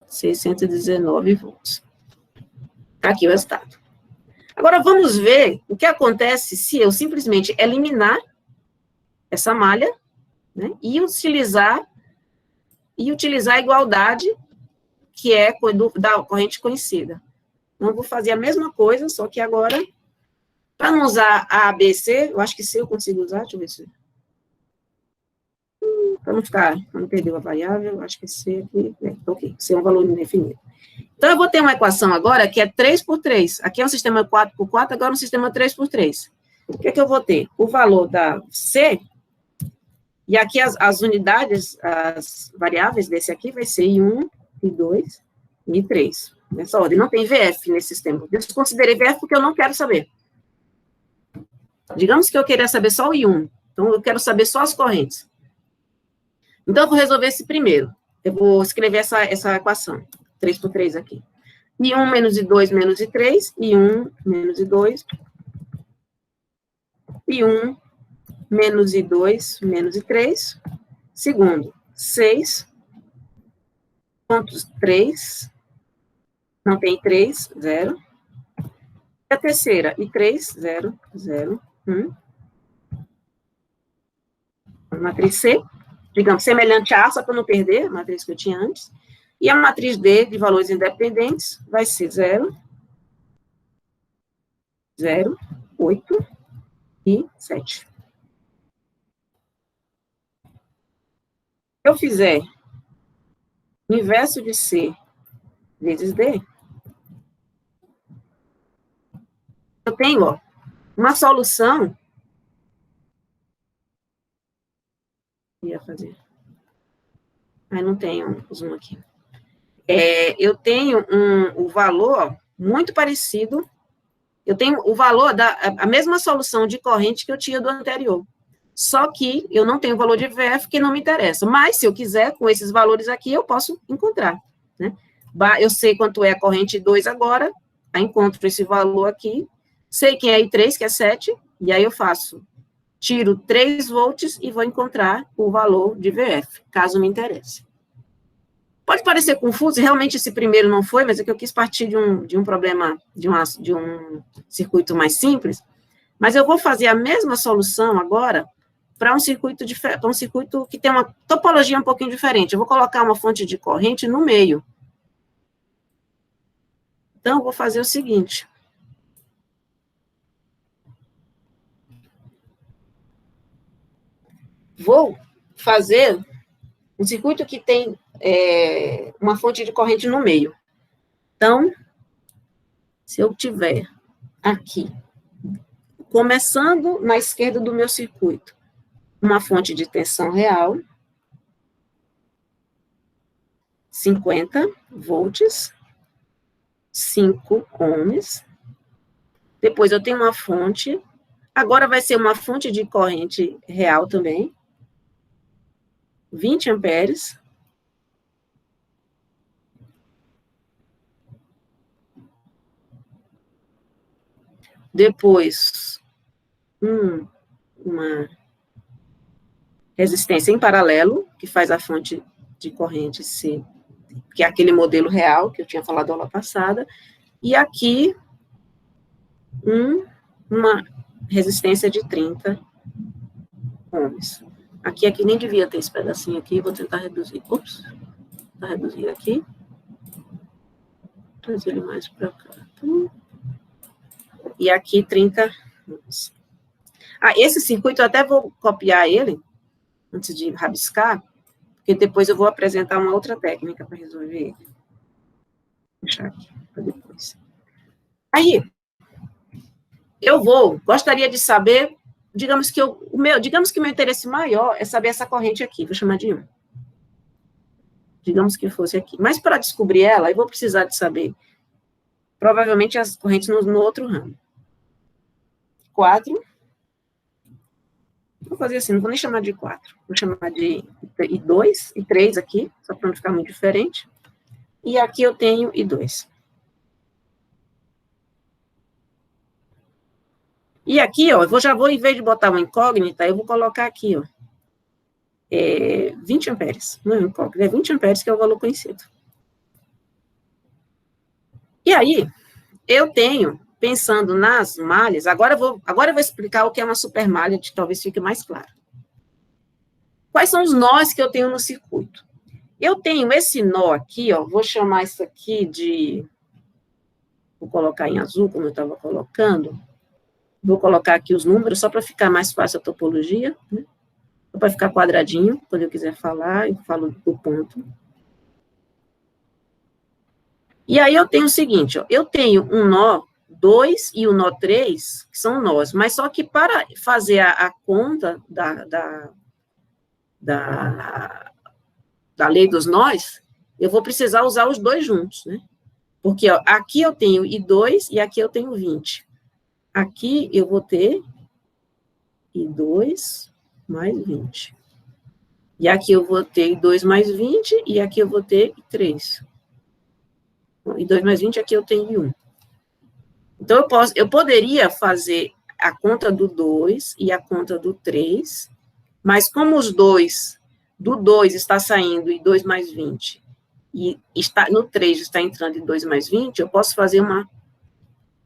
619 volts. Aqui o resultado. Agora, vamos ver o que acontece se eu simplesmente eliminar essa malha, né, e utilizar a igualdade, que é da corrente conhecida. Então, vou fazer a mesma coisa, só que agora, para não usar A, B, C, eu acho que C eu consigo usar, deixa eu ver se... Para não perder a variável, eu acho que C aqui, ok, C é um valor indefinido. Então, eu vou ter uma equação agora que é 3 por 3. Aqui é um sistema 4 por 4, agora é um sistema 3 por 3. O que é que eu vou ter? O valor da C, e aqui as unidades, as variáveis desse aqui vai ser I1, I2 e I3. Nessa ordem. Não tem VF nesse sistema. Eu desconsiderei VF porque eu não quero saber. Digamos que eu queria saber só o I1. Então, eu quero saber só as correntes. Então, eu vou resolver esse primeiro. Eu vou escrever essa equação. 3 por 3 aqui. I1 menos I2 menos I3. I1 menos I2. I1 menos I2 menos I3. Segundo, 6. Pontos 3. Não tem 3, 0. E a terceira, I3, 0, 0, 1. Matriz C, digamos, semelhante a A, só para não perder a matriz que eu tinha antes. E a matriz D, de valores independentes, vai ser 0, 0, 8 e 7. Se eu fizer o inverso de C vezes D, eu tenho, ó, uma solução. Ia fazer. Mas não tenho o zoom aqui. Eu tenho o valor muito parecido. Eu tenho o valor a mesma solução de corrente que eu tinha do anterior. Só que eu não tenho o valor de VF que não me interessa. Mas, se eu quiser, com esses valores aqui, eu posso encontrar, né? Eu sei quanto é a corrente 2 agora, aí encontro esse valor aqui, sei quem é I3, que é 7, e aí eu tiro 3 volts e vou encontrar o valor de VF, caso me interesse. Pode parecer confuso, realmente esse primeiro não foi, mas é que eu quis partir de um problema, de um circuito mais simples, mas eu vou fazer a mesma solução agora para um circuito que tem uma topologia um pouquinho diferente. Eu vou colocar uma fonte de corrente no meio. Então, eu vou fazer o seguinte. Vou fazer um circuito que tem uma fonte de corrente no meio. Então, se eu tiver aqui, começando na esquerda do meu circuito, uma fonte de tensão real, 50 volts, 5 ohms. Depois eu tenho uma fonte, agora vai ser uma fonte de corrente real também, 20 amperes. Depois, uma resistência em paralelo, que faz a fonte de corrente ser, que é aquele modelo real que eu tinha falado aula passada, e aqui, uma resistência de 30 ohms. Aqui nem devia ter esse pedacinho aqui, vou tentar reduzir. Ops, vou reduzir aqui. Trazer ele mais para cá. E aqui 30 ohms. Esse circuito eu até vou copiar ele, antes de rabiscar, porque depois eu vou apresentar uma outra técnica para resolver ele. Vou deixar aqui para depois. Aí, gostaria de saber, digamos que o meu interesse maior é saber essa corrente aqui, vou chamar de 1. Digamos que fosse aqui. Mas para descobrir ela, eu vou precisar de saber, provavelmente, as correntes no outro ramo. 4. Vou fazer assim, não vou nem chamar de 4. Vou chamar de I2, I3 aqui, só para não ficar muito diferente. E aqui eu tenho I2. E aqui, ó, eu já vou, em vez de botar uma incógnita, eu vou colocar aqui, ó, 20 amperes. Não é incógnita, é 20 amperes, que é o valor conhecido. E aí, eu tenho, pensando nas malhas, agora eu vou explicar o que é uma supermalha, que talvez fique mais claro. Quais são os nós que eu tenho no circuito? Eu tenho esse nó aqui, ó, vou chamar isso aqui de... Vou colocar em azul, como eu estava colocando. Vou colocar aqui os números, só para ficar mais fácil a topologia, né? Só para ficar quadradinho, quando eu quiser falar, eu falo do ponto. E aí eu tenho o seguinte, ó, eu tenho um nó 2 e o nó 3, que são nós, mas só que para fazer a conta da lei dos nós, eu vou precisar usar os dois juntos, né? Porque, ó, aqui eu tenho I2 e aqui eu tenho 20. Aqui eu vou ter I2 mais 20. E aqui eu vou ter I2 mais 20, e aqui eu vou ter I3. I2 mais 20, aqui eu tenho I1. Então, eu poderia fazer a conta do 2 e a conta do 3, mas como do 2 está saindo I2 mais 20 e está, no 3 está entrando em 2 mais 20, eu posso fazer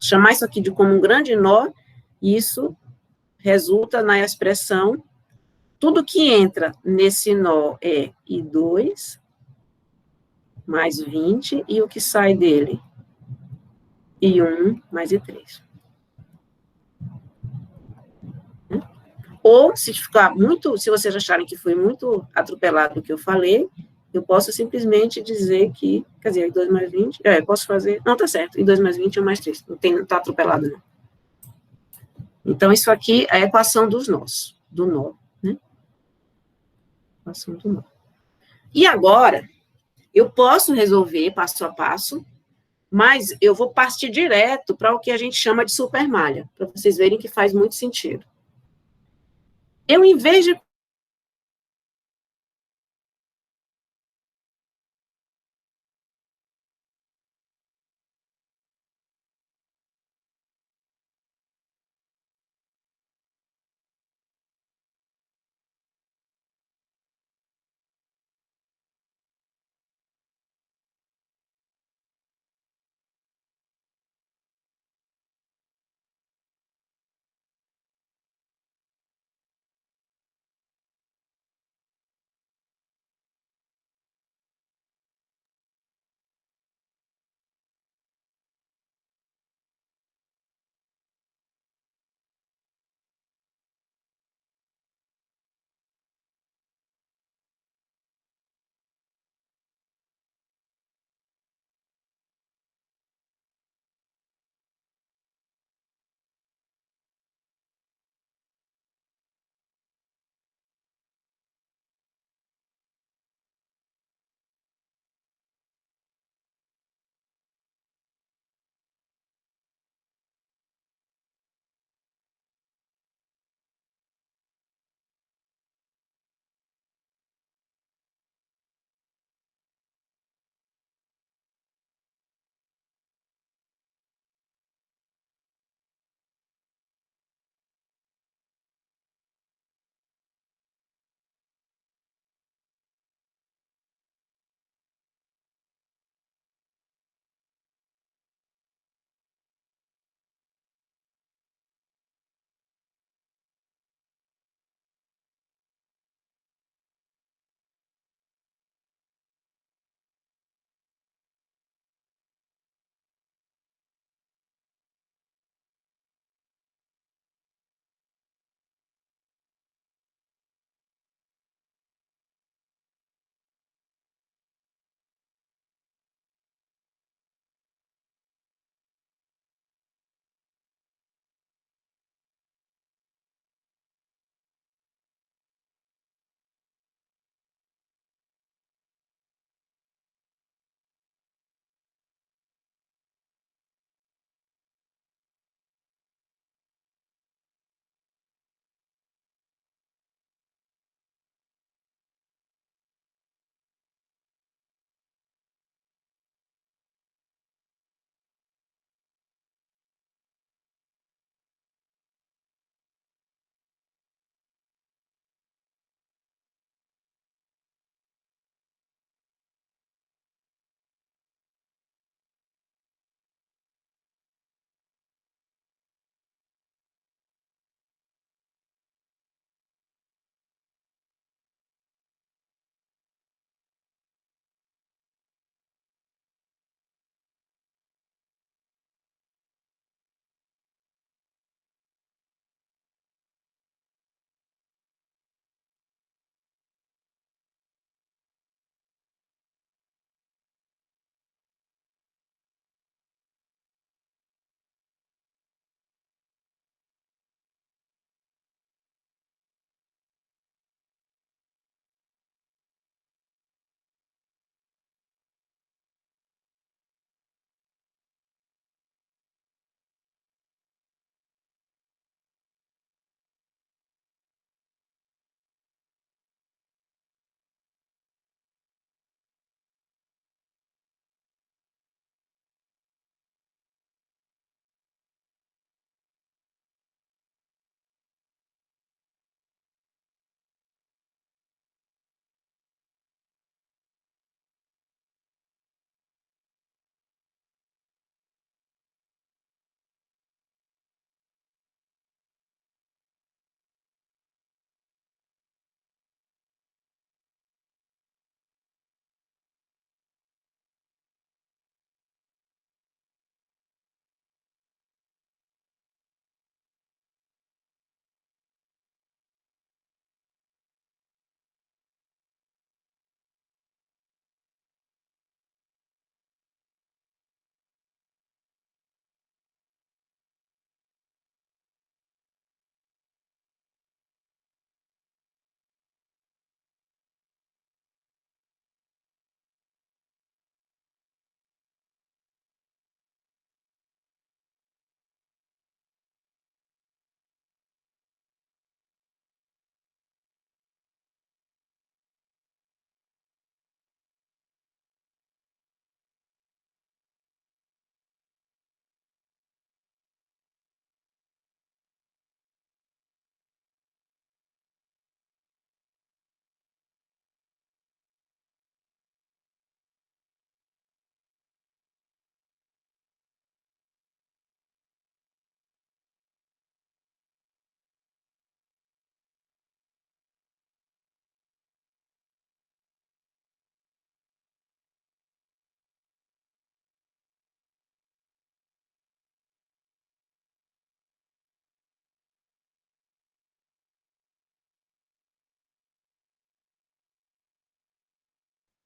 chamar isso aqui de como um grande nó, e isso resulta na expressão, tudo que entra nesse nó é I2 mais 20, e o que sai dele? I1 mais I3. Ou, se ficar muito, se vocês acharem que foi muito atropelado o que eu falei, eu posso simplesmente dizer que, quer dizer, I2 mais 20, eu posso fazer, não, tá certo, I2 mais 20 é mais 3, não tá atropelado, não. Então, isso aqui é a equação dos nós, do nó, né? Equação do nó. E agora, eu posso resolver passo a passo, mas eu vou partir direto para o que a gente chama de supermalha, para vocês verem que faz muito sentido. Eu, em vez de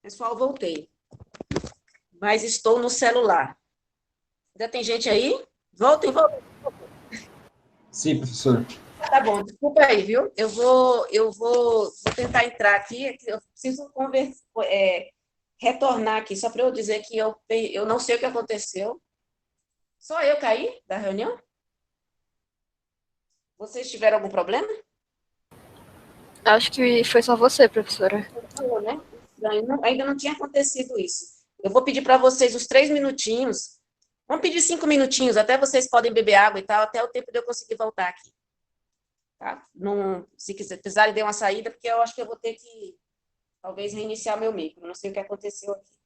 Pessoal, voltei. Mas estou no celular. Ainda tem gente aí? Voltem, voltem. Sim, professor. Tá bom, desculpa aí, viu? Vou tentar entrar aqui. Eu preciso retornar aqui, só para eu dizer que eu não sei o que aconteceu. Só eu caí da reunião? Vocês tiveram algum problema? Acho que foi só você, professora. Falou, né? Ainda não tinha acontecido isso. Eu vou pedir para vocês os 3 minutinhos. Vamos pedir 5 minutinhos, até vocês podem beber água e tal, até o tempo de eu conseguir voltar aqui. Tá? Não, se precisarem dar uma saída, porque eu acho que eu vou ter que, talvez, reiniciar meu micro. Não sei o que aconteceu aqui.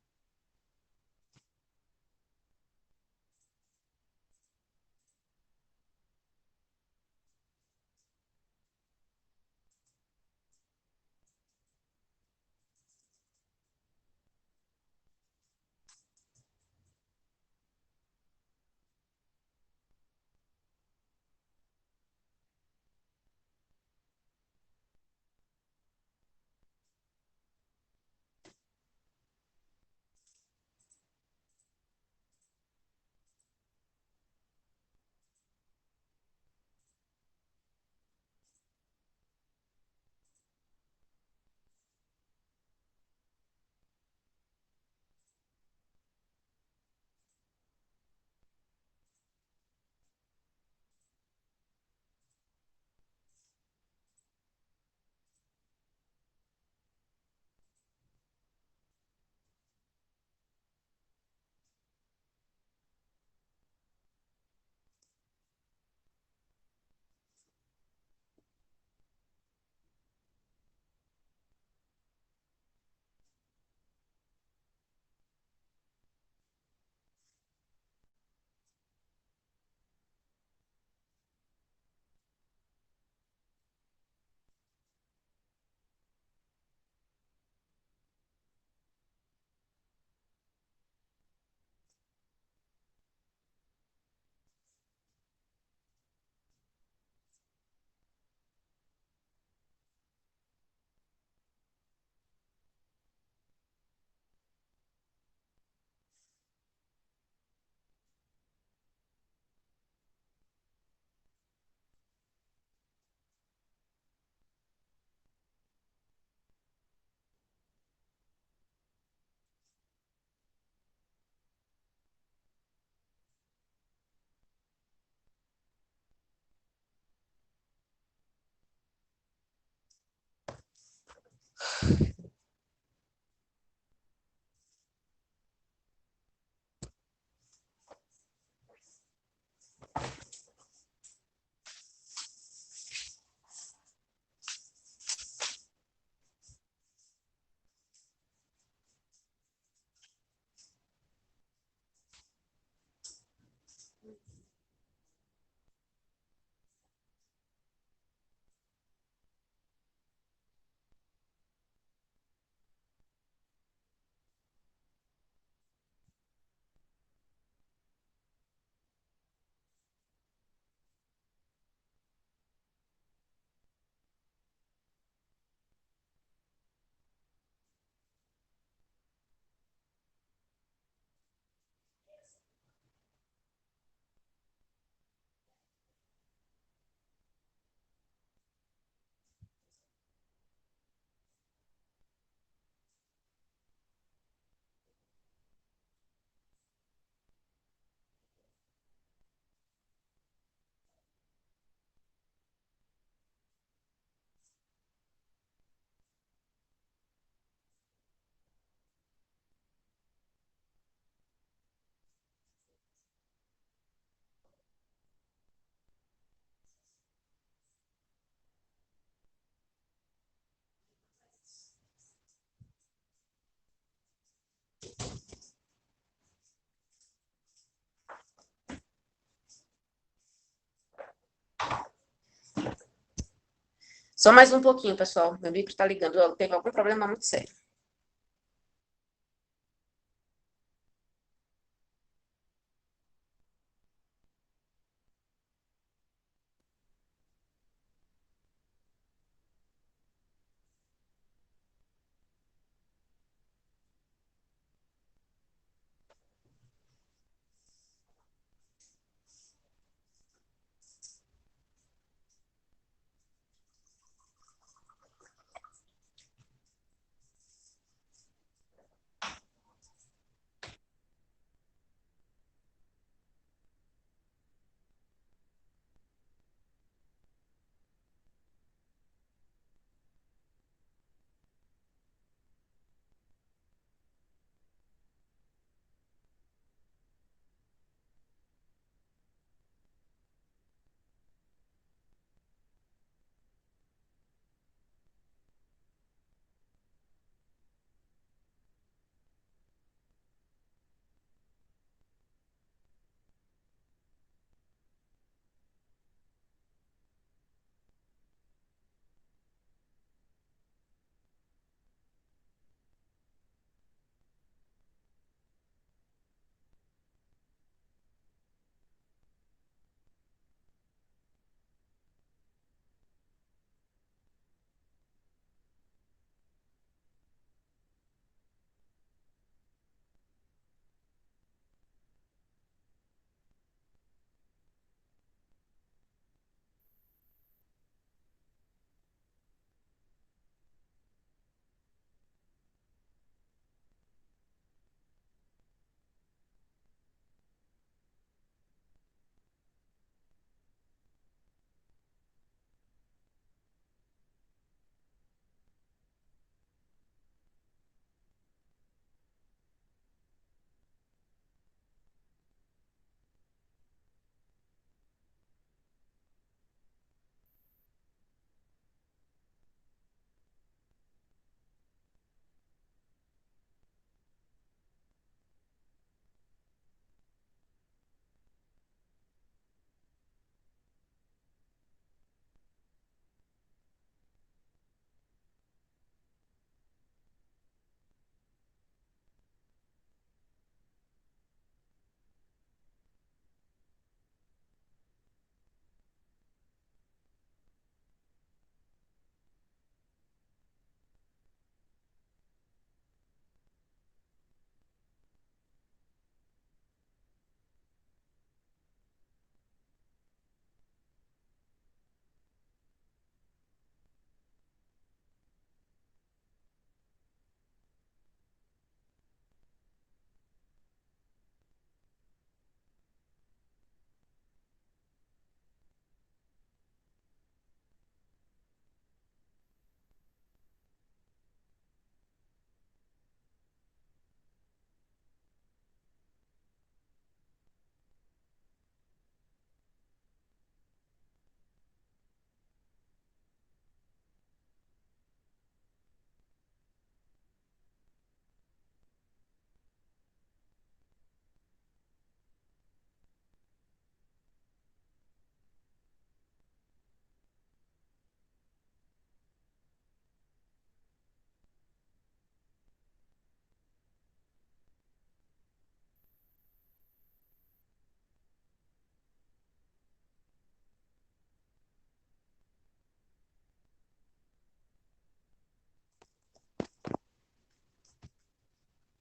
Só mais um pouquinho, pessoal. Meu micro está ligando. Teve algum problema muito sério.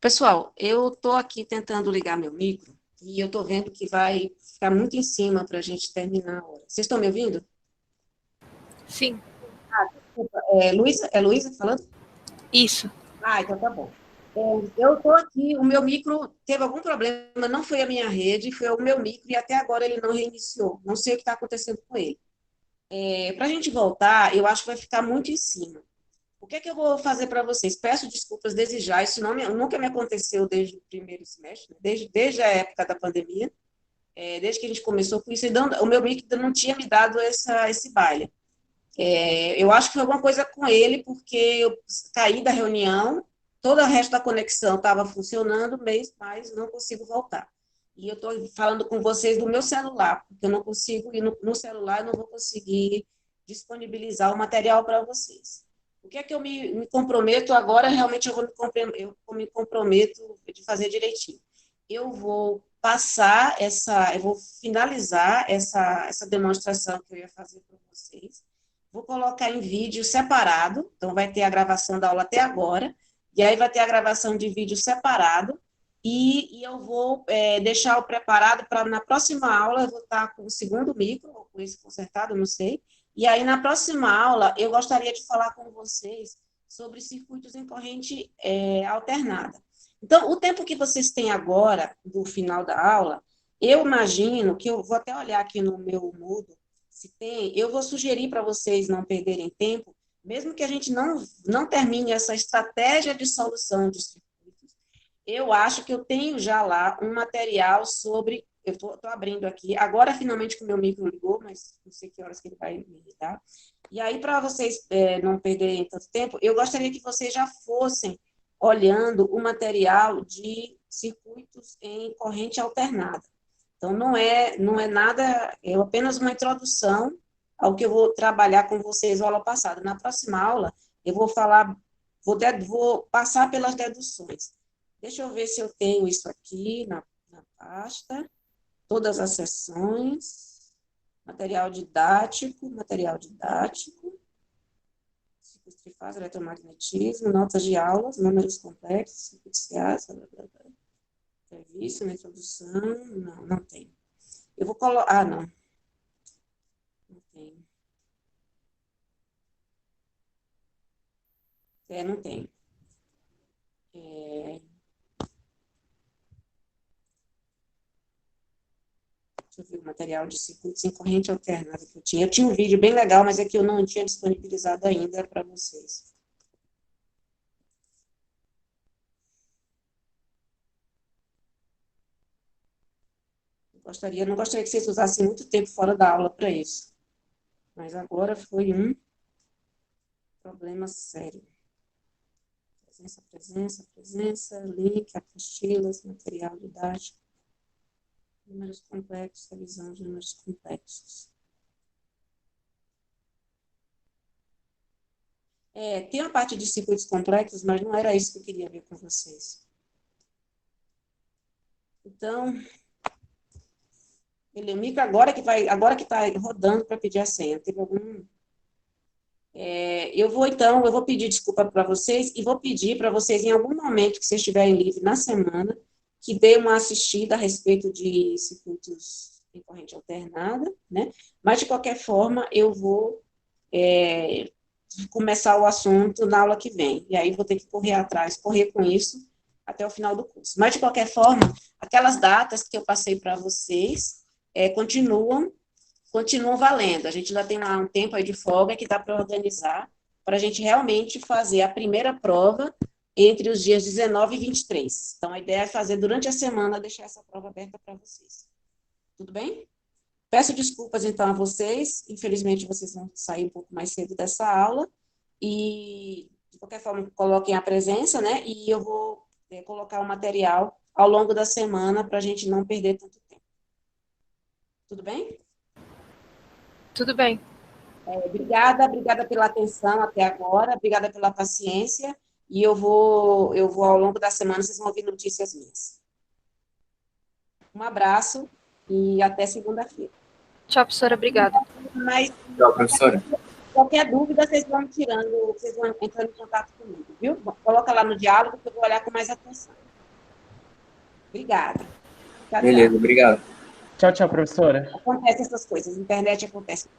Pessoal, eu estou aqui tentando ligar meu micro e eu estou vendo que vai ficar muito em cima para a gente terminar a hora. Vocês estão me ouvindo? Sim, É Luísa falando? isso. Então tá bom. Eu estou aqui, o meu micro teve algum problema, não foi a minha rede, foi o meu micro e até agora ele não reiniciou. Não sei o que está acontecendo com ele. Para a gente voltar, eu acho que vai ficar muito em cima. O que é que eu vou fazer para vocês? Peço desculpas desde já, isso nunca me aconteceu desde o primeiro semestre, desde a época da pandemia, desde que a gente começou com isso, o meu mic não tinha me dado esse baile. Eu acho que foi alguma coisa com ele, porque eu caí da reunião, todo o resto da conexão estava funcionando, mas não consigo voltar. E eu estou falando com vocês do meu celular, porque eu não consigo, e no celular eu não vou conseguir disponibilizar o material para vocês. O que é que eu me comprometo agora? Realmente eu me comprometo de fazer direitinho. Eu vou eu vou finalizar essa demonstração que eu ia fazer para vocês. Vou colocar em vídeo separado, então vai ter a gravação da aula até agora, e aí vai ter a gravação de vídeo separado, e eu vou deixar o preparado para na próxima aula eu vou estar com o segundo micro, ou com esse consertado, não sei, e aí na próxima aula eu gostaria de falar com vocês sobre circuitos em corrente alternada. Então, o tempo que vocês têm agora, do final da aula, eu imagino que eu vou até olhar aqui no meu Moodle, se tem, eu vou sugerir para vocês não perderem tempo, mesmo que a gente não termine essa estratégia de solução de circuitos, eu acho que eu tenho já lá um material sobre, eu estou abrindo aqui, agora finalmente que o meu micro ligou, mas não sei que horas que ele vai me ligar, e aí para vocês não perderem tanto tempo, eu gostaria que vocês já fossem olhando o material de circuitos em corrente alternada. Então, não é nada, é apenas uma introdução ao que eu vou trabalhar com vocês na aula passada. Na próxima aula, eu vou falar, vou passar pelas deduções. Deixa eu ver se eu tenho isso aqui na pasta. Todas as sessões, material didático, circuitos trifásico, eletromagnetismo, notas de aulas, números complexos, circuitos, blá, blá, blá. Serviço, na introdução, não tem. Eu vou colocar, não tem. Não tem. Deixa eu ver o material de circuitos em corrente alternada que eu tinha. Eu tinha um vídeo bem legal, mas é que eu não tinha disponibilizado ainda para vocês. Não gostaria que vocês usassem muito tempo fora da aula para isso. Mas agora foi um problema sério. Presença, link, apostilas, material didático, números complexos, revisão de números complexos. Tem uma parte de circuitos complexos, mas não era isso que eu queria ver com vocês. Então, o micro agora que está rodando para pedir a senha. Teve algum... eu vou pedir desculpa para vocês e vou pedir para vocês, em algum momento que vocês estiverem livre na semana, que dê uma assistida a respeito de circuitos em corrente alternada, né? Mas, de qualquer forma, eu vou começar o assunto na aula que vem. E aí vou ter que correr com isso até o final do curso. Mas, de qualquer forma, aquelas datas que eu passei para vocês continuam valendo. A gente ainda tem lá um tempo aí de folga que dá para organizar, para a gente realmente fazer a primeira prova entre os dias 19 e 23. Então, a ideia é fazer durante a semana, deixar essa prova aberta para vocês. Tudo bem? Peço desculpas, então, a vocês. Infelizmente, vocês vão sair um pouco mais cedo dessa aula. E, de qualquer forma, coloquem a presença, né? E eu vou colocar o material ao longo da semana para a gente não perder tanto tempo. Tudo bem? Tudo bem. Obrigada pela atenção até agora, obrigada pela paciência, e eu vou ao longo da semana, vocês vão ouvir notícias minhas. Um abraço e até segunda-feira. Tchau, professora. Obrigada. Mas, Tchau, professora. qualquer dúvida, vocês vão entrando em contato comigo, viu? Coloca lá no diálogo que eu vou olhar com mais atenção. Obrigada. Tchau, Beleza, tchau. obrigado. Tchau, tchau, professora. Acontece essas coisas, internet acontece.